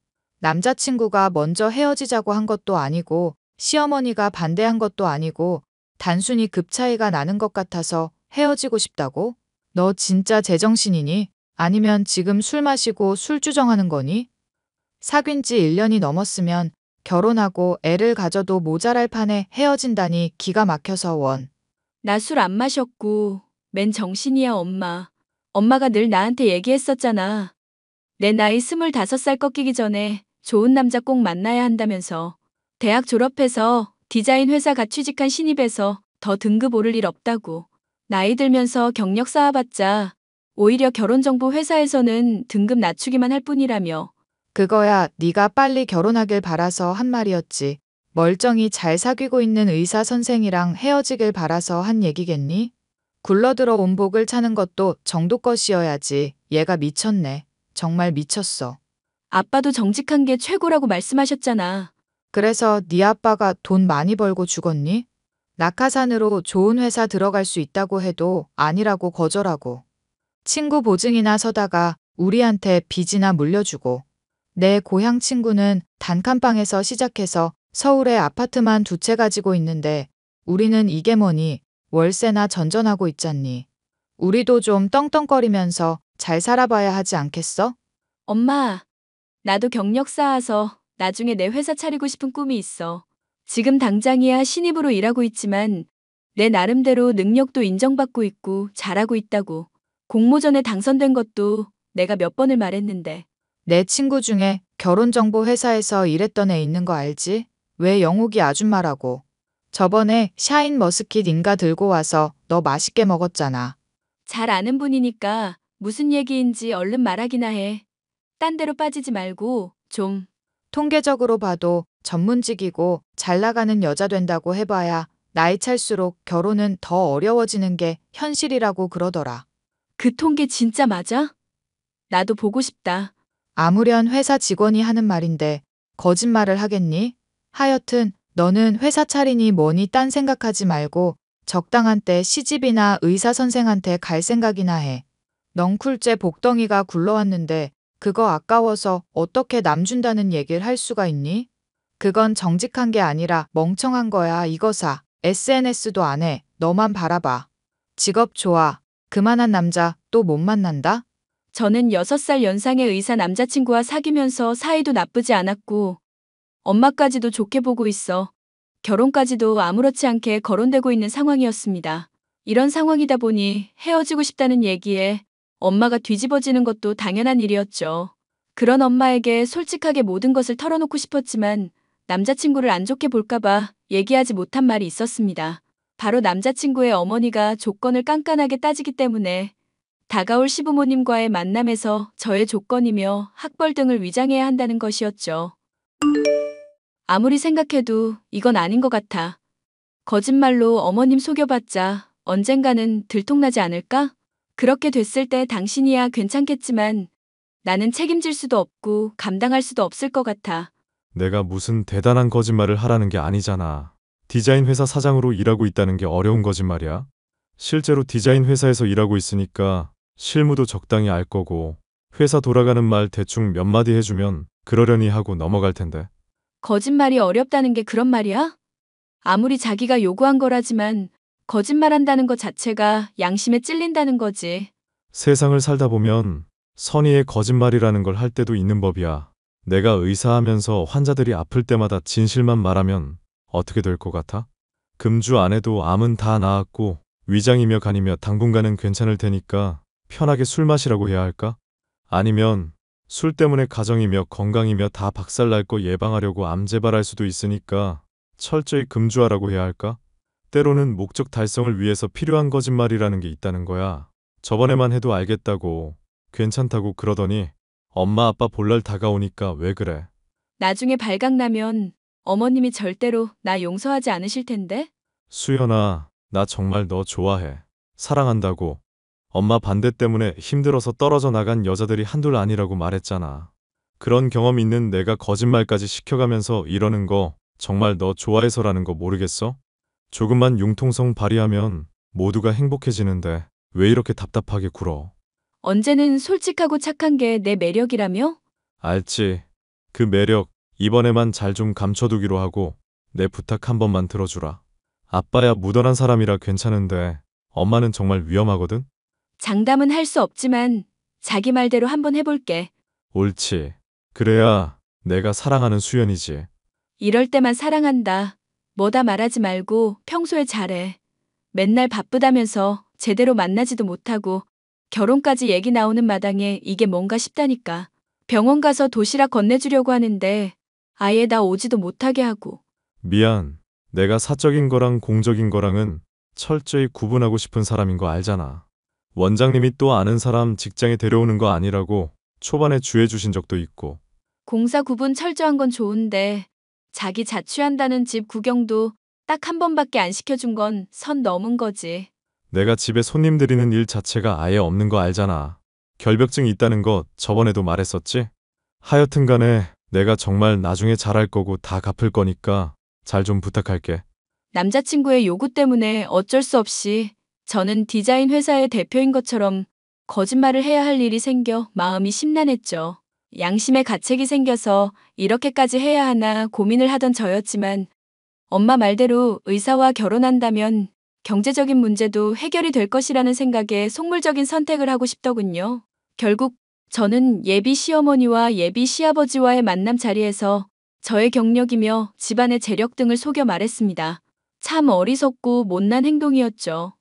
남자친구가 먼저 헤어지자고 한 것도 아니고 시어머니가 반대한 것도 아니고 단순히 급 차이가 나는 것 같아서 헤어지고 싶다고? 너 진짜 제정신이니? 아니면 지금 술 마시고 술주정하는 거니? 사귄 지 1년이 넘었으면 결혼하고 애를 가져도 모자랄 판에 헤어진다니 기가 막혀서 원. 나 술 안 마셨고 맨 정신이야, 엄마. 엄마가 늘 나한테 얘기했었잖아. 내 나이 25살 꺾이기 전에 좋은 남자 꼭 만나야 한다면서. 대학 졸업해서 디자인 회사 가 취직한 신입에서 더 등급 오를 일 없다고. 나이 들면서 경력 쌓아봤자 오히려 결혼정보 회사에서는 등급 낮추기만 할 뿐이라며. 그거야 네가 빨리 결혼하길 바라서 한 말이었지. 멀쩡히 잘 사귀고 있는 의사 선생이랑 헤어지길 바라서 한 얘기겠니? 굴러들어 온 복을 차는 것도 정도껏이어야지. 얘가 미쳤네. 정말 미쳤어. 아빠도 정직한 게 최고라고 말씀하셨잖아. 그래서 네 아빠가 돈 많이 벌고 죽었니? 낙하산으로 좋은 회사 들어갈 수 있다고 해도 아니라고 거절하고. 친구 보증이나 서다가 우리한테 빚이나 물려주고. 내 고향 친구는 단칸방에서 시작해서 서울에 아파트만 2채 가지고 있는데 우리는 이게 뭐니 월세나 전전하고 있잖니. 우리도 좀 떵떵거리면서 잘 살아봐야 하지 않겠어? 엄마, 나도 경력 쌓아서 나중에 내 회사 차리고 싶은 꿈이 있어. 지금 당장이야 신입으로 일하고 있지만 내 나름대로 능력도 인정받고 있고 잘하고 있다고. 공모전에 당선된 것도 내가 몇 번을 말했는데. 내 친구 중에 결혼정보 회사에서 일했던 애 있는 거 알지? 왜 영옥이 아줌마라고. 저번에 샤인머스킷 인가 들고 와서 너 맛있게 먹었잖아. 잘 아는 분이니까 무슨 얘기인지 얼른 말하기나 해. 딴 데로 빠지지 말고 좀. 통계적으로 봐도 전문직이고 잘 나가는 여자 된다고 해봐야 나이 찰수록 결혼은 더 어려워지는 게 현실이라고 그러더라. 그 통계 진짜 맞아? 나도 보고 싶다. 아무렴 회사 직원이 하는 말인데 거짓말을 하겠니? 하여튼 너는 회사 차리니 뭐니 딴 생각하지 말고 적당한 때 시집이나 의사 선생한테 갈 생각이나 해. 넝쿨째 복덩이가 굴러왔는데 그거 아까워서 어떻게 남 준다는 얘기를 할 수가 있니? 그건 정직한 게 아니라 멍청한 거야 이거사. SNS도 안 해. 너만 바라봐. 직업 좋아. 그만한 남자 또 못 만난다? 저는 6살 연상의 의사 남자친구와 사귀면서 사이도 나쁘지 않았고 엄마까지도 좋게 보고 있어. 결혼까지도 아무렇지 않게 거론되고 있는 상황이었습니다. 이런 상황이다 보니 헤어지고 싶다는 얘기에 엄마가 뒤집어지는 것도 당연한 일이었죠. 그런 엄마에게 솔직하게 모든 것을 털어놓고 싶었지만 남자친구를 안 좋게 볼까봐 얘기하지 못한 말이 있었습니다. 바로 남자친구의 어머니가 조건을 깐깐하게 따지기 때문에 다가올 시부모님과의 만남에서 저의 조건이며 학벌 등을 위장해야 한다는 것이었죠. 아무리 생각해도 이건 아닌 것 같아. 거짓말로 어머님 속여봤자 언젠가는 들통나지 않을까? 그렇게 됐을 때 당신이야 괜찮겠지만 나는 책임질 수도 없고 감당할 수도 없을 것 같아. 내가 무슨 대단한 거짓말을 하라는 게 아니잖아. 디자인 회사 사장으로 일하고 있다는 게 어려운 거짓말이야? 실제로 디자인 회사에서 일하고 있으니까 실무도 적당히 알 거고 회사 돌아가는 말 대충 몇 마디 해주면 그러려니 하고 넘어갈 텐데. 거짓말이 어렵다는 게 그런 말이야? 아무리 자기가 요구한 거라지만 거짓말한다는 것 자체가 양심에 찔린다는 거지. 세상을 살다 보면 선의의 거짓말이라는 걸 할 때도 있는 법이야. 내가 의사하면서 환자들이 아플 때마다 진실만 말하면 어떻게 될 것 같아? 금주 안에도 암은 다 나았고 위장이며 간이며 당분간은 괜찮을 테니까 편하게 술 마시라고 해야 할까? 아니면 술 때문에 가정이며 건강이며 다 박살날 거 예방하려고 암 재발할 수도 있으니까 철저히 금주하라고 해야 할까? 때로는 목적 달성을 위해서 필요한 거짓말이라는 게 있다는 거야. 저번에만 해도 알겠다고 괜찮다고 그러더니 엄마 아빠 볼날 다가오니까 왜 그래? 나중에 발각나면 어머님이 절대로 나 용서하지 않으실 텐데? 수연아, 나 정말 너 좋아해. 사랑한다고. 엄마 반대 때문에 힘들어서 떨어져 나간 여자들이 한둘 아니라고 말했잖아. 그런 경험 있는 내가 거짓말까지 시켜가면서 이러는 거 정말 너 좋아해서라는 거 모르겠어? 조금만 융통성 발휘하면 모두가 행복해지는데 왜 이렇게 답답하게 굴어? 언제는 솔직하고 착한 게 내 매력이라며? 알지. 그 매력 이번에만 잘 좀 감춰두기로 하고 내 부탁 한 번만 들어주라. 아빠야 무던한 사람이라 괜찮은데 엄마는 정말 위험하거든? 장담은 할 수 없지만 자기 말대로 한번 해볼게. 옳지. 그래야 내가 사랑하는 수연이지. 이럴 때만 사랑한다. 뭐다 말하지 말고 평소에 잘해. 맨날 바쁘다면서 제대로 만나지도 못하고 결혼까지 얘기 나오는 마당에 이게 뭔가 싶다니까. 병원 가서 도시락 건네주려고 하는데 아예 나 오지도 못하게 하고. 미안. 내가 사적인 거랑 공적인 거랑은 철저히 구분하고 싶은 사람인 거 알잖아. 원장님이 또 아는 사람 직장에 데려오는 거 아니라고 초반에 주해 주신 적도 있고. 공사 구분 철저한 건 좋은데 자기 자취한다는 집 구경도 딱 한 번밖에 안 시켜준 건 선 넘은 거지. 내가 집에 손님 들이는 일 자체가 아예 없는 거 알잖아. 결벽증이 있다는 거 저번에도 말했었지? 하여튼 간에 내가 정말 나중에 잘할 거고 다 갚을 거니까 잘 좀 부탁할게. 남자친구의 요구 때문에 어쩔 수 없이 저는 디자인 회사의 대표인 것처럼 거짓말을 해야 할 일이 생겨 마음이 심란했죠. 양심의 가책이 생겨서 이렇게까지 해야 하나 고민을 하던 저였지만 엄마 말대로 의사와 결혼한다면 경제적인 문제도 해결이 될 것이라는 생각에 속물적인 선택을 하고 싶더군요. 결국 저는 예비 시어머니와 예비 시아버지와의 만남 자리에서 저의 경력이며 집안의 재력 등을 속여 말했습니다. 참 어리석고 못난 행동이었죠.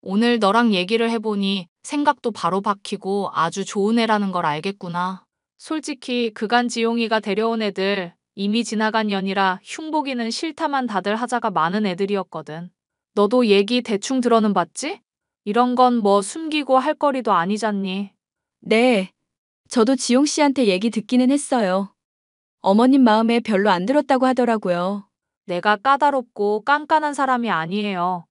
오늘 너랑 얘기를 해보니 생각도 바로 박히고 아주 좋은 애라는 걸 알겠구나. 솔직히 그간 지용이가 데려온 애들 이미 지나간 년이라 흉보기는 싫다만 다들 하자가 많은 애들이었거든. 너도 얘기 대충 들어는 봤지? 이런 건 뭐 숨기고 할 거리도 아니잖니. 네, 저도 지용 씨한테 얘기 듣기는 했어요. 어머님 마음에 별로 안 들었다고 하더라고요. 내가 까다롭고 깐깐한 사람이 아니에요.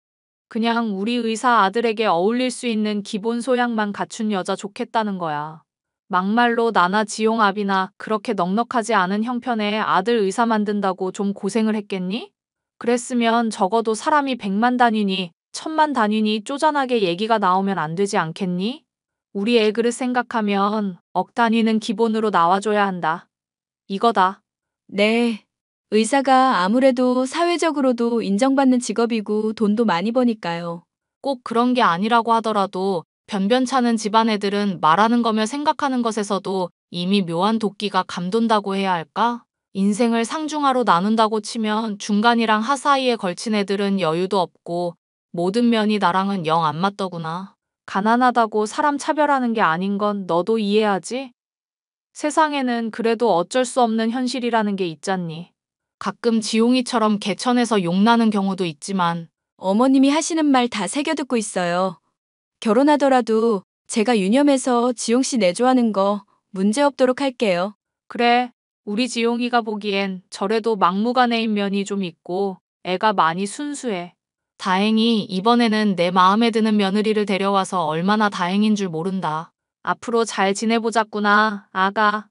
그냥 우리 의사 아들에게 어울릴 수 있는 기본 소양만 갖춘 여자 좋겠다는 거야. 막말로 나나 지용 아비나 그렇게 넉넉하지 않은 형편의 아들 의사 만든다고 좀 고생을 했겠니? 그랬으면 적어도 사람이 100만 단위니 1000만 단위니 쪼잔하게 얘기가 나오면 안 되지 않겠니? 우리 애 그릇 생각하면 억 단위는 기본으로 나와줘야 한다. 이거다. 네, 의사가 아무래도 사회적으로도 인정받는 직업이고 돈도 많이 버니까요. 꼭 그런 게 아니라고 하더라도 변변찮은 집안 애들은 말하는 거며 생각하는 것에서도 이미 묘한 도끼가 감돈다고 해야 할까? 인생을 상중하로 나눈다고 치면 중간이랑 하 사이에 걸친 애들은 여유도 없고 모든 면이 나랑은 영 안 맞더구나. 가난하다고 사람 차별하는 게 아닌 건 너도 이해하지? 세상에는 그래도 어쩔 수 없는 현실이라는 게 있잖니. 가끔 지용이처럼 개천에서 욕나는 경우도 있지만 어머님이 하시는 말 다 새겨 듣고 있어요. 결혼하더라도 제가 유념해서 지용 씨 내조하는 거 문제 없도록 할게요. 그래, 우리 지용이가 보기엔 저래도 막무가내인 면이 좀 있고 애가 많이 순수해. 다행히 이번에는 내 마음에 드는 며느리를 데려와서 얼마나 다행인 줄 모른다. 앞으로 잘 지내보자꾸나, 아가.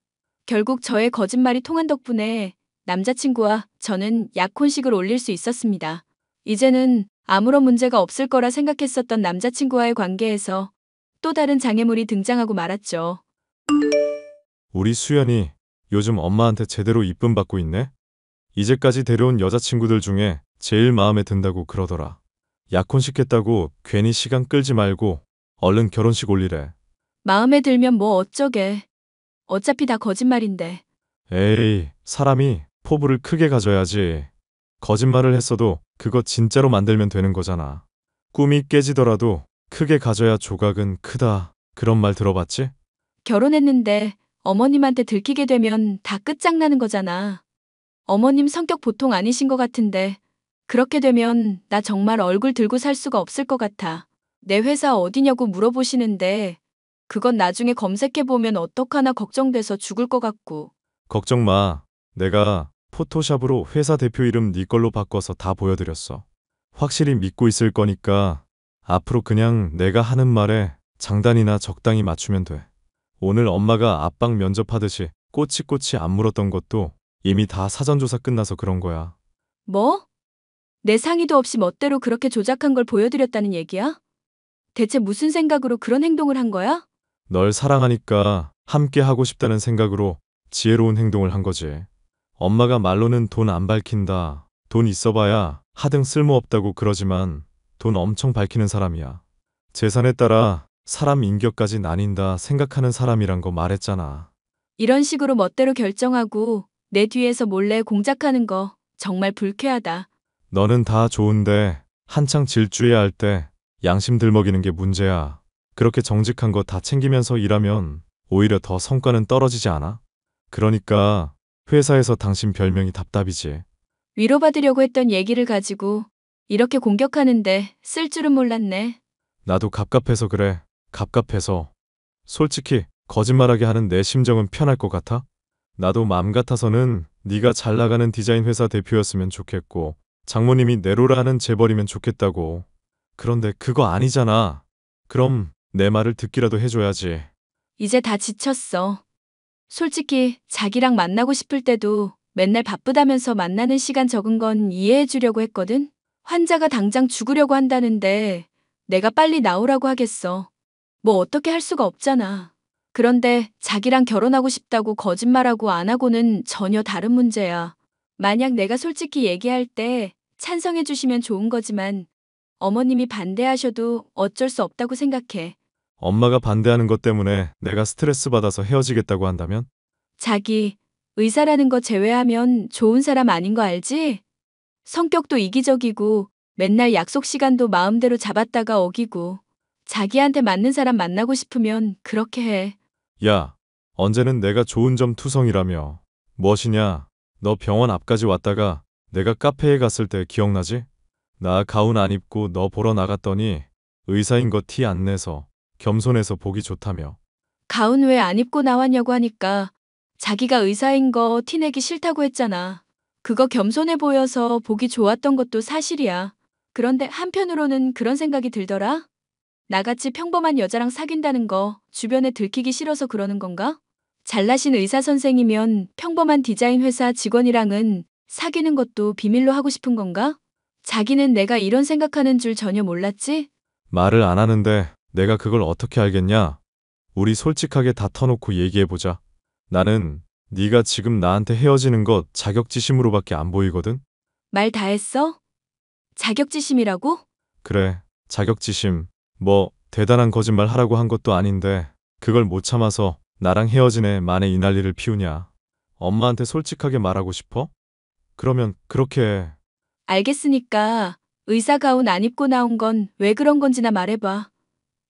결국 저의 거짓말이 통한 덕분에 남자친구와 저는 약혼식을 올릴 수 있었습니다. 이제는 아무런 문제가 없을 거라 생각했었던 남자친구와의 관계에서 또 다른 장애물이 등장하고 말았죠. 우리 수연이 요즘 엄마한테 제대로 이쁨 받고 있네? 이제까지 데려온 여자친구들 중에 제일 마음에 든다고 그러더라. 약혼식 했다고 괜히 시간 끌지 말고 얼른 결혼식 올리래. 마음에 들면 뭐 어쩌게. 어차피 다 거짓말인데. 에이, 사람이 포부를 크게 가져야지. 거짓말을 했어도 그거 진짜로 만들면 되는 거잖아. 꿈이 깨지더라도 크게 가져야 조각은 크다. 그런 말 들어봤지? 결혼했는데 어머님한테 들키게 되면 다 끝장나는 거잖아. 어머님 성격 보통 아니신 것 같은데 그렇게 되면 나 정말 얼굴 들고 살 수가 없을 것 같아. 내 회사 어디냐고 물어보시는데 그건 나중에 검색해보면 어떡하나 걱정돼서 죽을 것 같고. 걱정 마. 내가 포토샵으로 회사 대표 이름 네 걸로 바꿔서 다 보여드렸어. 확실히 믿고 있을 거니까 앞으로 그냥 내가 하는 말에 장단이나 적당히 맞추면 돼. 오늘 엄마가 압박 면접하듯이 꼬치꼬치 안 물었던 것도 이미 다 사전조사 끝나서 그런 거야. 뭐? 내 상의도 없이 멋대로 그렇게 조작한 걸 보여드렸다는 얘기야? 대체 무슨 생각으로 그런 행동을 한 거야? 널 사랑하니까 함께 하고 싶다는 생각으로 지혜로운 행동을 한 거지. 엄마가 말로는 돈 안 밝힌다. 돈 있어봐야 하등 쓸모없다고 그러지만 돈 엄청 밝히는 사람이야. 재산에 따라 사람 인격까지 나뉜다 생각하는 사람이란 거 말했잖아. 이런 식으로 멋대로 결정하고 내 뒤에서 몰래 공작하는 거 정말 불쾌하다. 너는 다 좋은데 한창 질주해야 할 때 양심 들먹이는 게 문제야. 그렇게 정직한 거 다 챙기면서 일하면 오히려 더 성과는 떨어지지 않아? 그러니까 회사에서 당신 별명이 답답이지. 위로받으려고 했던 얘기를 가지고 이렇게 공격하는데 쓸 줄은 몰랐네. 나도 갑갑해서 그래. 갑갑해서. 솔직히 거짓말하게 하는 내 심정은 편할 것 같아? 나도 마음 같아서는 네가 잘 나가는 디자인 회사 대표였으면 좋겠고 장모님이 내로라 하는 재벌이면 좋겠다고. 그런데 그거 아니잖아. 그럼 내 말을 듣기라도 해줘야지. 이제 다 지쳤어. 솔직히 자기랑 만나고 싶을 때도 맨날 바쁘다면서 만나는 시간 적은 건 이해해 주려고 했거든. 환자가 당장 죽으려고 한다는데 내가 빨리 나오라고 하겠어. 뭐 어떻게 할 수가 없잖아. 그런데 자기랑 결혼하고 싶다고 거짓말하고 안 하고는 전혀 다른 문제야. 만약 내가 솔직히 얘기할 때 찬성해 주시면 좋은 거지만 어머님이 반대하셔도 어쩔 수 없다고 생각해. 엄마가 반대하는 것 때문에 내가 스트레스 받아서 헤어지겠다고 한다면? 자기, 의사라는 거 제외하면 좋은 사람 아닌 거 알지? 성격도 이기적이고 맨날 약속 시간도 마음대로 잡았다가 어기고 자기한테 맞는 사람 만나고 싶으면 그렇게 해. 야, 언제는 내가 좋은 점 투성이라며. 무엇이냐? 너 병원 앞까지 왔다가 내가 카페에 갔을 때 기억나지? 나 가운 안 입고 너 보러 나갔더니 의사인 거 티 안 내서 겸손해서 보기 좋다며. 가운 왜 안 입고 나왔냐고 하니까 자기가 의사인 거 티내기 싫다고 했잖아. 그거 겸손해 보여서 보기 좋았던 것도 사실이야. 그런데 한편으로는 그런 생각이 들더라. 나같이 평범한 여자랑 사귄다는 거 주변에 들키기 싫어서 그러는 건가? 잘나신 의사 선생이면 평범한 디자인 회사 직원이랑은 사귀는 것도 비밀로 하고 싶은 건가? 자기는 내가 이런 생각하는 줄 전혀 몰랐지? 말을 안 하는데 내가 그걸 어떻게 알겠냐? 우리 솔직하게 다 터놓고 얘기해보자. 나는 네가 지금 나한테 헤어지는 것 자격지심으로밖에 안 보이거든? 말 다 했어? 자격지심이라고? 그래, 자격지심. 뭐 대단한 거짓말 하라고 한 것도 아닌데 그걸 못 참아서 나랑 헤어진 애 만에 이 난리를 피우냐. 엄마한테 솔직하게 말하고 싶어? 그러면 그렇게 해. 알겠으니까 의사 가운 안 입고 나온 건 왜 그런 건지나 말해봐.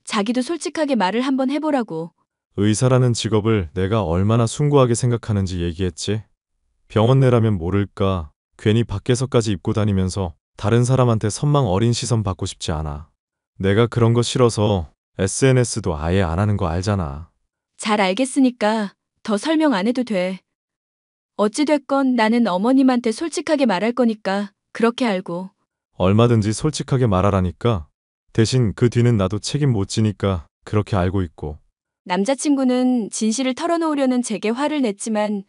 자기도 솔직하게 말을 한번 해보라고. 의사라는 직업을 내가 얼마나 숭고하게 생각하는지 얘기했지. 병원 내라면 모를까. 괜히 밖에서까지 입고 다니면서 다른 사람한테 선망 어린 시선 받고 싶지 않아. 내가 그런 거 싫어서 SNS도 아예 안 하는 거 알잖아. 잘 알겠으니까 더 설명 안 해도 돼. 어찌됐건 나는 어머님한테 솔직하게 말할 거니까 그렇게 알고. 얼마든지 솔직하게 말하라니까. 대신 그 뒤는 나도 책임 못 지니까 그렇게 알고 있고. 남자친구는 진실을 털어놓으려는 제게 화를 냈지만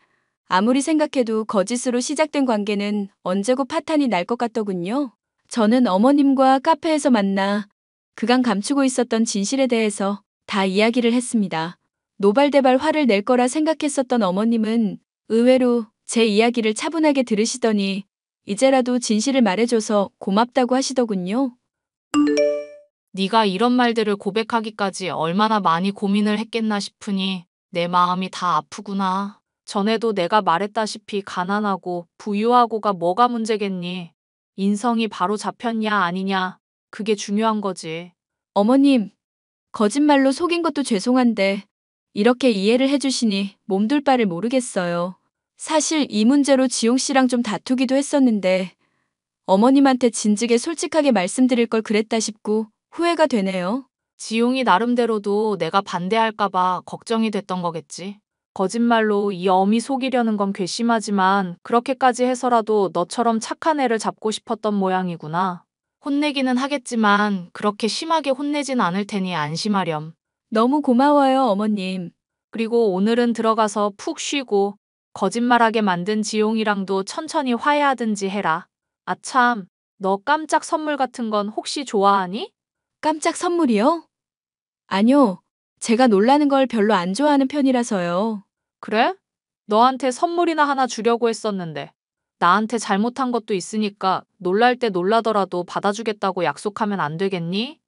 아무리 생각해도 거짓으로 시작된 관계는 언제고 파탄이 날 것 같더군요. 저는 어머님과 카페에서 만나 그간 감추고 있었던 진실에 대해서 다 이야기를 했습니다. 노발대발 화를 낼 거라 생각했었던 어머님은 의외로 제 이야기를 차분하게 들으시더니 이제라도 진실을 말해줘서 고맙다고 하시더군요. 네가 이런 말들을 고백하기까지 얼마나 많이 고민을 했겠나 싶으니 내 마음이 다 아프구나. 전에도 내가 말했다시피 가난하고 부유하고가 뭐가 문제겠니? 인성이 바로 잡혔냐 아니냐, 그게 중요한 거지. 어머님, 거짓말로 속인 것도 죄송한데 이렇게 이해를 해주시니 몸둘 바를 모르겠어요. 사실 이 문제로 지용 씨랑 좀 다투기도 했었는데 어머님한테 진즉에 솔직하게 말씀드릴 걸 그랬다 싶고 후회가 되네요. 지용이 나름대로도 내가 반대할까봐 걱정이 됐던 거겠지. 거짓말로 이 어미 속이려는 건 괘씸하지만 그렇게까지 해서라도 너처럼 착한 애를 잡고 싶었던 모양이구나. 혼내기는 하겠지만 그렇게 심하게 혼내진 않을 테니 안심하렴. 너무 고마워요, 어머님. 그리고 오늘은 들어가서 푹 쉬고 거짓말하게 만든 지용이랑도 천천히 화해하든지 해라. 아참, 너 깜짝 선물 같은 건 혹시 좋아하니? 깜짝 선물이요? 아니요. 제가 놀라는 걸 별로 안 좋아하는 편이라서요. 그래? 너한테 선물이나 하나 주려고 했었는데. 나한테 잘못한 것도 있으니까 놀랄 때 놀라더라도 받아주겠다고 약속하면 안 되겠니?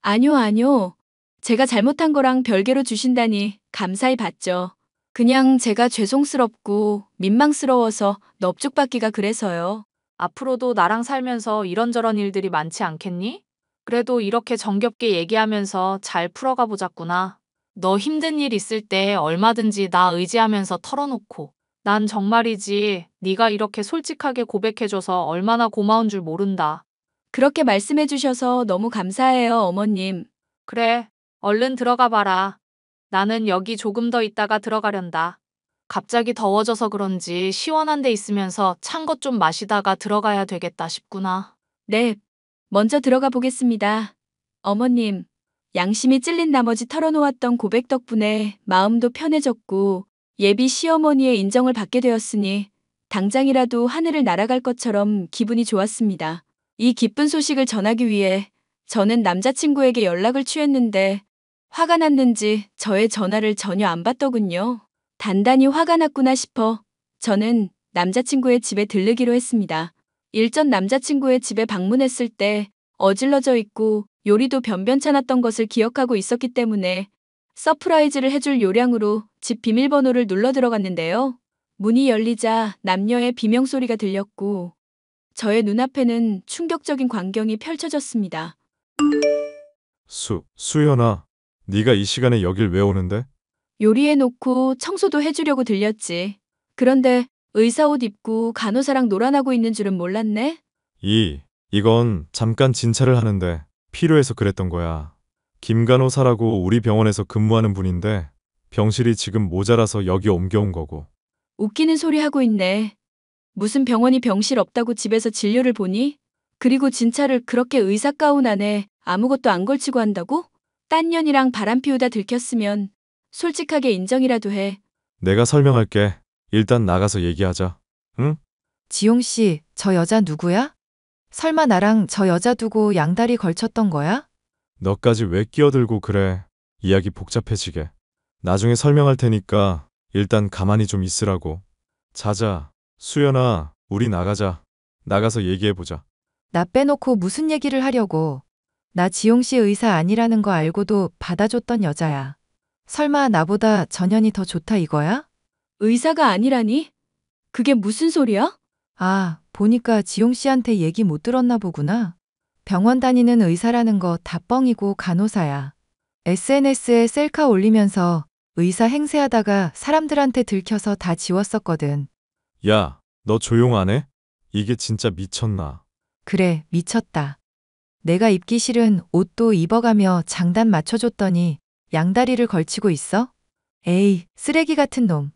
아니요. 제가 잘못한 거랑 별개로 주신다니 감사히 받죠. 그냥 제가 죄송스럽고 민망스러워서 넙죽받기가 그래서요. 앞으로도 나랑 살면서 이런저런 일들이 많지 않겠니? 그래도 이렇게 정겹게 얘기하면서 잘 풀어가 보자꾸나. 너 힘든 일 있을 때 얼마든지 나 의지하면서 털어놓고. 난 정말이지 네가 이렇게 솔직하게 고백해줘서 얼마나 고마운 줄 모른다. 그렇게 말씀해 주셔서 너무 감사해요, 어머님. 그래, 얼른 들어가 봐라. 나는 여기 조금 더 있다가 들어가련다. 갑자기 더워져서 그런지 시원한 데 있으면서 찬 것 좀 마시다가 들어가야 되겠다 싶구나. 네, 먼저 들어가 보겠습니다. 어머님, 양심이 찔린 나머지 털어놓았던 고백 덕분에 마음도 편해졌고 예비 시어머니의 인정을 받게 되었으니 당장이라도 하늘을 날아갈 것처럼 기분이 좋았습니다. 이 기쁜 소식을 전하기 위해 저는 남자친구에게 연락을 취했는데 화가 났는지 저의 전화를 전혀 안 받더군요. 단단히 화가 났구나 싶어 저는 남자친구의 집에 들르기로 했습니다. 일전 남자친구의 집에 방문했을 때 어질러져 있고 요리도 변변찮았던 것을 기억하고 있었기 때문에 서프라이즈를 해줄 요량으로 집 비밀번호를 눌러 들어갔는데요. 문이 열리자 남녀의 비명소리가 들렸고 저의 눈앞에는 충격적인 광경이 펼쳐졌습니다. 수연아, 네가 이 시간에 여길 왜 오는데? 요리해놓고 청소도 해주려고 들렸지. 그런데 의사 옷 입고 간호사랑 놀아나고 있는 줄은 몰랐네. 이건 잠깐 진찰을 하는데 필요해서 그랬던 거야. 김간호사라고 우리 병원에서 근무하는 분인데 병실이 지금 모자라서 여기 옮겨온 거고. 웃기는 소리 하고 있네. 무슨 병원이 병실 없다고 집에서 진료를 보니? 그리고 진찰을 그렇게 의사 가운 안에 아무것도 안 걸치고 한다고? 딴 년이랑 바람 피우다 들켰으면 솔직하게 인정이라도 해. 내가 설명할게. 일단 나가서 얘기하자. 응? 지용 씨, 저 여자 누구야? 설마 나랑 저 여자 두고 양다리 걸쳤던 거야? 너까지 왜 끼어들고 그래. 이야기 복잡해지게. 나중에 설명할 테니까 일단 가만히 좀 있으라고. 자자. 수연아, 우리 나가자. 나가서 얘기해보자. 나 빼놓고 무슨 얘기를 하려고. 나 지용 씨 의사 아니라는 거 알고도 받아줬던 여자야. 설마 나보다 전현이 더 좋다 이거야? 의사가 아니라니? 그게 무슨 소리야? 아, 보니까 지용 씨한테 얘기 못 들었나 보구나. 병원 다니는 의사라는 거 다 뻥이고 간호사야. SNS에 셀카 올리면서 의사 행세하다가 사람들한테 들켜서 다 지웠었거든. 야, 너 조용 안 해? 이게 진짜 미쳤나? 그래, 미쳤다. 내가 입기 싫은 옷도 입어가며 장단 맞춰줬더니 양다리를 걸치고 있어? 에이, 쓰레기 같은 놈.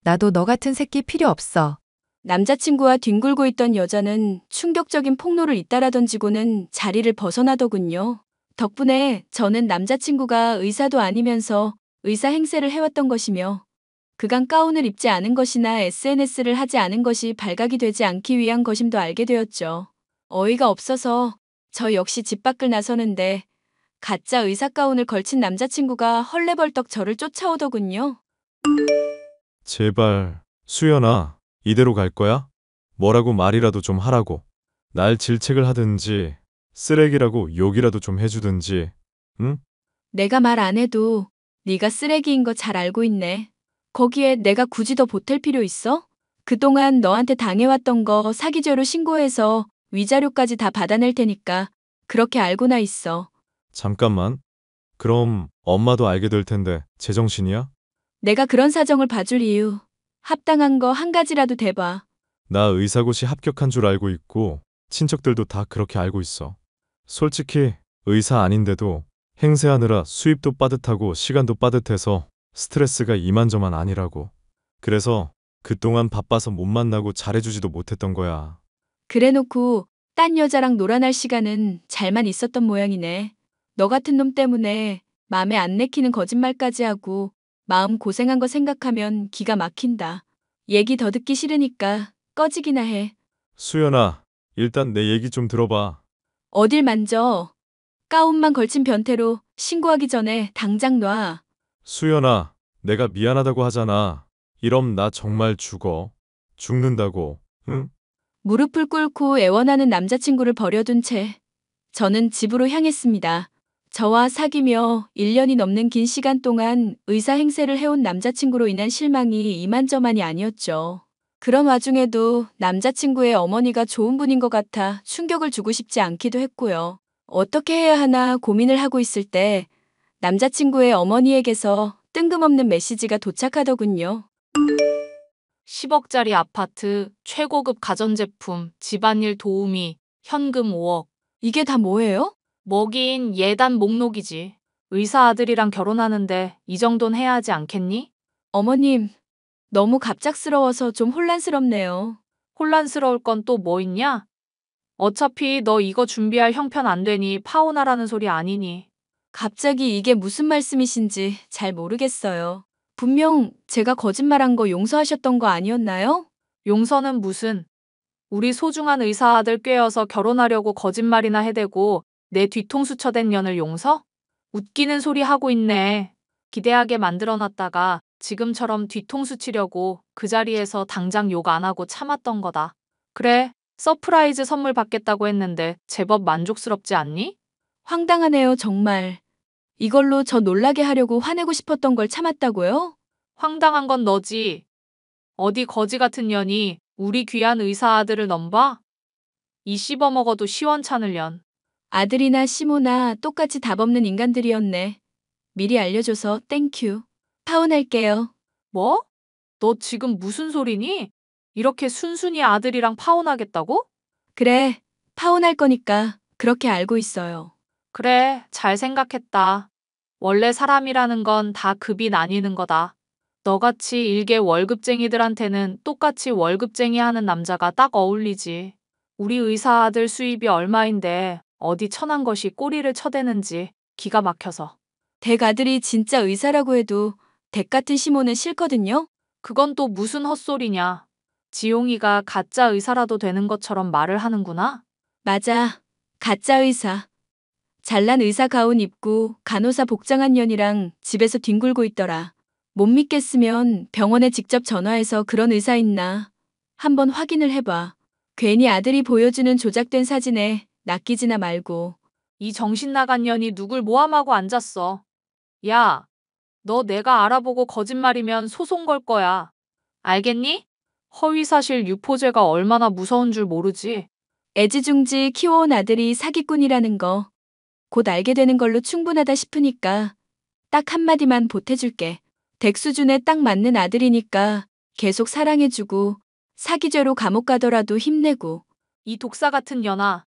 나도 너 같은 새끼 필요 없어. 남자친구와 뒹굴고 있던 여자는 충격적인 폭로를 잇따라 던지고는 자리를 벗어나더군요. 덕분에 저는 남자친구가 의사도 아니면서 의사 행세를 해왔던 것이며 그간 가운을 입지 않은 것이나 SNS를 하지 않은 것이 발각이 되지 않기 위한 것임도 알게 되었죠. 어이가 없어서 저 역시 집 밖을 나서는데 가짜 의사 가운을 걸친 남자친구가 헐레벌떡 저를 쫓아오더군요. 제발, 수연아, 이대로 갈 거야? 뭐라고 말이라도 좀 하라고. 날 질책을 하든지, 쓰레기라고 욕이라도 좀 해주든지, 응? 내가 말 안 해도 네가 쓰레기인 거 잘 알고 있네. 거기에 내가 굳이 더 보탤 필요 있어? 그동안 너한테 당해왔던 거 사기죄로 신고해서 위자료까지 다 받아낼 테니까 그렇게 알고나 있어. 잠깐만. 그럼 엄마도 알게 될 텐데, 제정신이야? 내가 그런 사정을 봐줄 이유. 합당한 거 한 가지라도 대봐. 나 의사고시 합격한 줄 알고 있고, 친척들도 다 그렇게 알고 있어. 솔직히, 의사 아닌데도 행세하느라 수입도 빠듯하고 시간도 빠듯해서 스트레스가 이만저만 아니라고. 그래서 그동안 바빠서 못 만나고 잘해주지도 못했던 거야. 그래놓고 딴 여자랑 놀아날 시간은 잘만 있었던 모양이네. 너 같은 놈 때문에 맘에 안 내키는 거짓말까지 하고 마음 고생한 거 생각하면 기가 막힌다. 얘기 더 듣기 싫으니까 꺼지기나 해. 수연아, 일단 내 얘기 좀 들어봐. 어딜 만져. 가운만 걸친 변태로 신고하기 전에 당장 놔. 수연아, 내가 미안하다고 하잖아. 이럼 나 정말 죽어. 죽는다고, 응? 무릎을 꿇고 애원하는 남자친구를 버려둔 채 저는 집으로 향했습니다. 저와 사귀며 1년이 넘는 긴 시간 동안 의사 행세를 해온 남자친구로 인한 실망이 이만저만이 아니었죠. 그런 와중에도 남자친구의 어머니가 좋은 분인 것 같아 충격을 주고 싶지 않기도 했고요. 어떻게 해야 하나 고민을 하고 있을 때 남자친구의 어머니에게서 뜬금없는 메시지가 도착하더군요. 10억짜리 아파트, 최고급 가전제품, 집안일 도우미, 현금 5억. 이게 다 뭐예요? 뭐긴 예단 목록이지. 의사 아들이랑 결혼하는데 이 정도는 해야 하지 않겠니? 어머님, 너무 갑작스러워서 좀 혼란스럽네요. 혼란스러울 건 또 뭐 있냐? 어차피 너 이거 준비할 형편 안 되니 파혼하라는 소리 아니니. 갑자기 이게 무슨 말씀이신지 잘 모르겠어요. 분명 제가 거짓말한 거 용서하셨던 거 아니었나요? 용서는 무슨. 우리 소중한 의사 아들 꿰어서 결혼하려고 거짓말이나 해대고 내 뒤통수 쳐댄 년을 용서? 웃기는 소리 하고 있네. 기대하게 만들어놨다가 지금처럼 뒤통수 치려고 그 자리에서 당장 욕 안 하고 참았던 거다. 그래, 서프라이즈 선물 받겠다고 했는데 제법 만족스럽지 않니? 황당하네요, 정말. 이걸로 저 놀라게 하려고 화내고 싶었던 걸 참았다고요? 황당한 건 너지. 어디 거지 같은 년이 우리 귀한 의사 아들을 넘봐? 이 씹어먹어도 시원찮을 년. 아들이나 시모나 똑같이 답 없는 인간들이었네. 미리 알려줘서 땡큐. 파혼할게요. 뭐? 너 지금 무슨 소리니? 이렇게 순순히 아들이랑 파혼하겠다고? 그래, 파혼할 거니까 그렇게 알고 있어요. 그래, 잘 생각했다. 원래 사람이라는 건 다 급이 나뉘는 거다. 너같이 일개 월급쟁이들한테는 똑같이 월급쟁이 하는 남자가 딱 어울리지. 우리 의사 아들 수입이 얼마인데 어디 천한 것이 꼬리를 쳐대는지 기가 막혀서. 댁 아들이 진짜 의사라고 해도 댁 같은 시모는 싫거든요. 그건 또 무슨 헛소리냐. 지용이가 가짜 의사라도 되는 것처럼 말을 하는구나. 맞아, 가짜 의사. 잘난 의사 가운 입고 간호사 복장한 년이랑 집에서 뒹굴고 있더라. 못 믿겠으면 병원에 직접 전화해서 그런 의사 있나 한번 확인을 해봐. 괜히 아들이 보여주는 조작된 사진에 낚이지나 말고. 이 정신 나간 년이 누굴 모함하고 앉았어. 야, 너 내가 알아보고 거짓말이면 소송 걸 거야. 알겠니? 허위사실 유포죄가 얼마나 무서운 줄 모르지. 애지중지 키워온 아들이 사기꾼이라는 거 곧 알게 되는 걸로 충분하다 싶으니까 딱 한마디만 보태줄게. 댁 수준에 딱 맞는 아들이니까 계속 사랑해주고 사기죄로 감옥 가더라도 힘내고. 이 독사 같은 년아.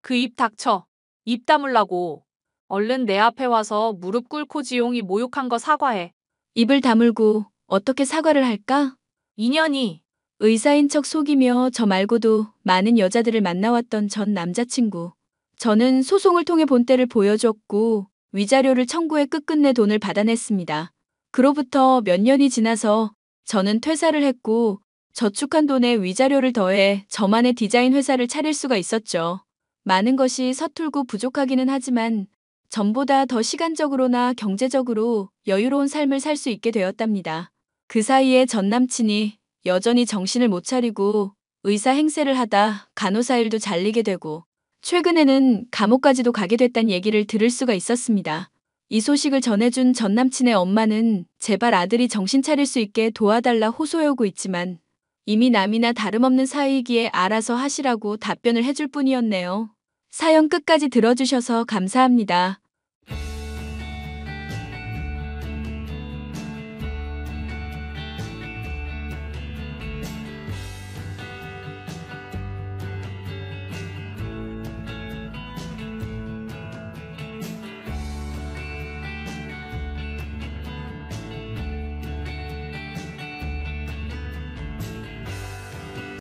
그 입 닥쳐. 입 다물라고. 얼른 내 앞에 와서 무릎 꿇고 지용이 모욕한 거 사과해. 입을 다물고 어떻게 사과를 할까? 인연이. 의사인 척 속이며 저 말고도 많은 여자들을 만나왔던 전 남자친구. 저는 소송을 통해 본때를 보여줬고 위자료를 청구해 끝끝내 돈을 받아냈습니다. 그로부터 몇 년이 지나서 저는 퇴사를 했고 저축한 돈에 위자료를 더해 저만의 디자인 회사를 차릴 수가 있었죠. 많은 것이 서툴고 부족하기는 하지만 전보다 더 시간적으로나 경제적으로 여유로운 삶을 살 수 있게 되었답니다. 그 사이에 전 남친이 여전히 정신을 못 차리고 의사 행세를 하다 간호사 일도 잘리게 되고 최근에는 감옥까지도 가게 됐단 얘기를 들을 수가 있었습니다. 이 소식을 전해준 전 남친의 엄마는 제발 아들이 정신 차릴 수 있게 도와달라 호소해오고 있지만 이미 남이나 다름없는 사이이기에 알아서 하시라고 답변을 해줄 뿐이었네요. 사연 끝까지 들어주셔서 감사합니다.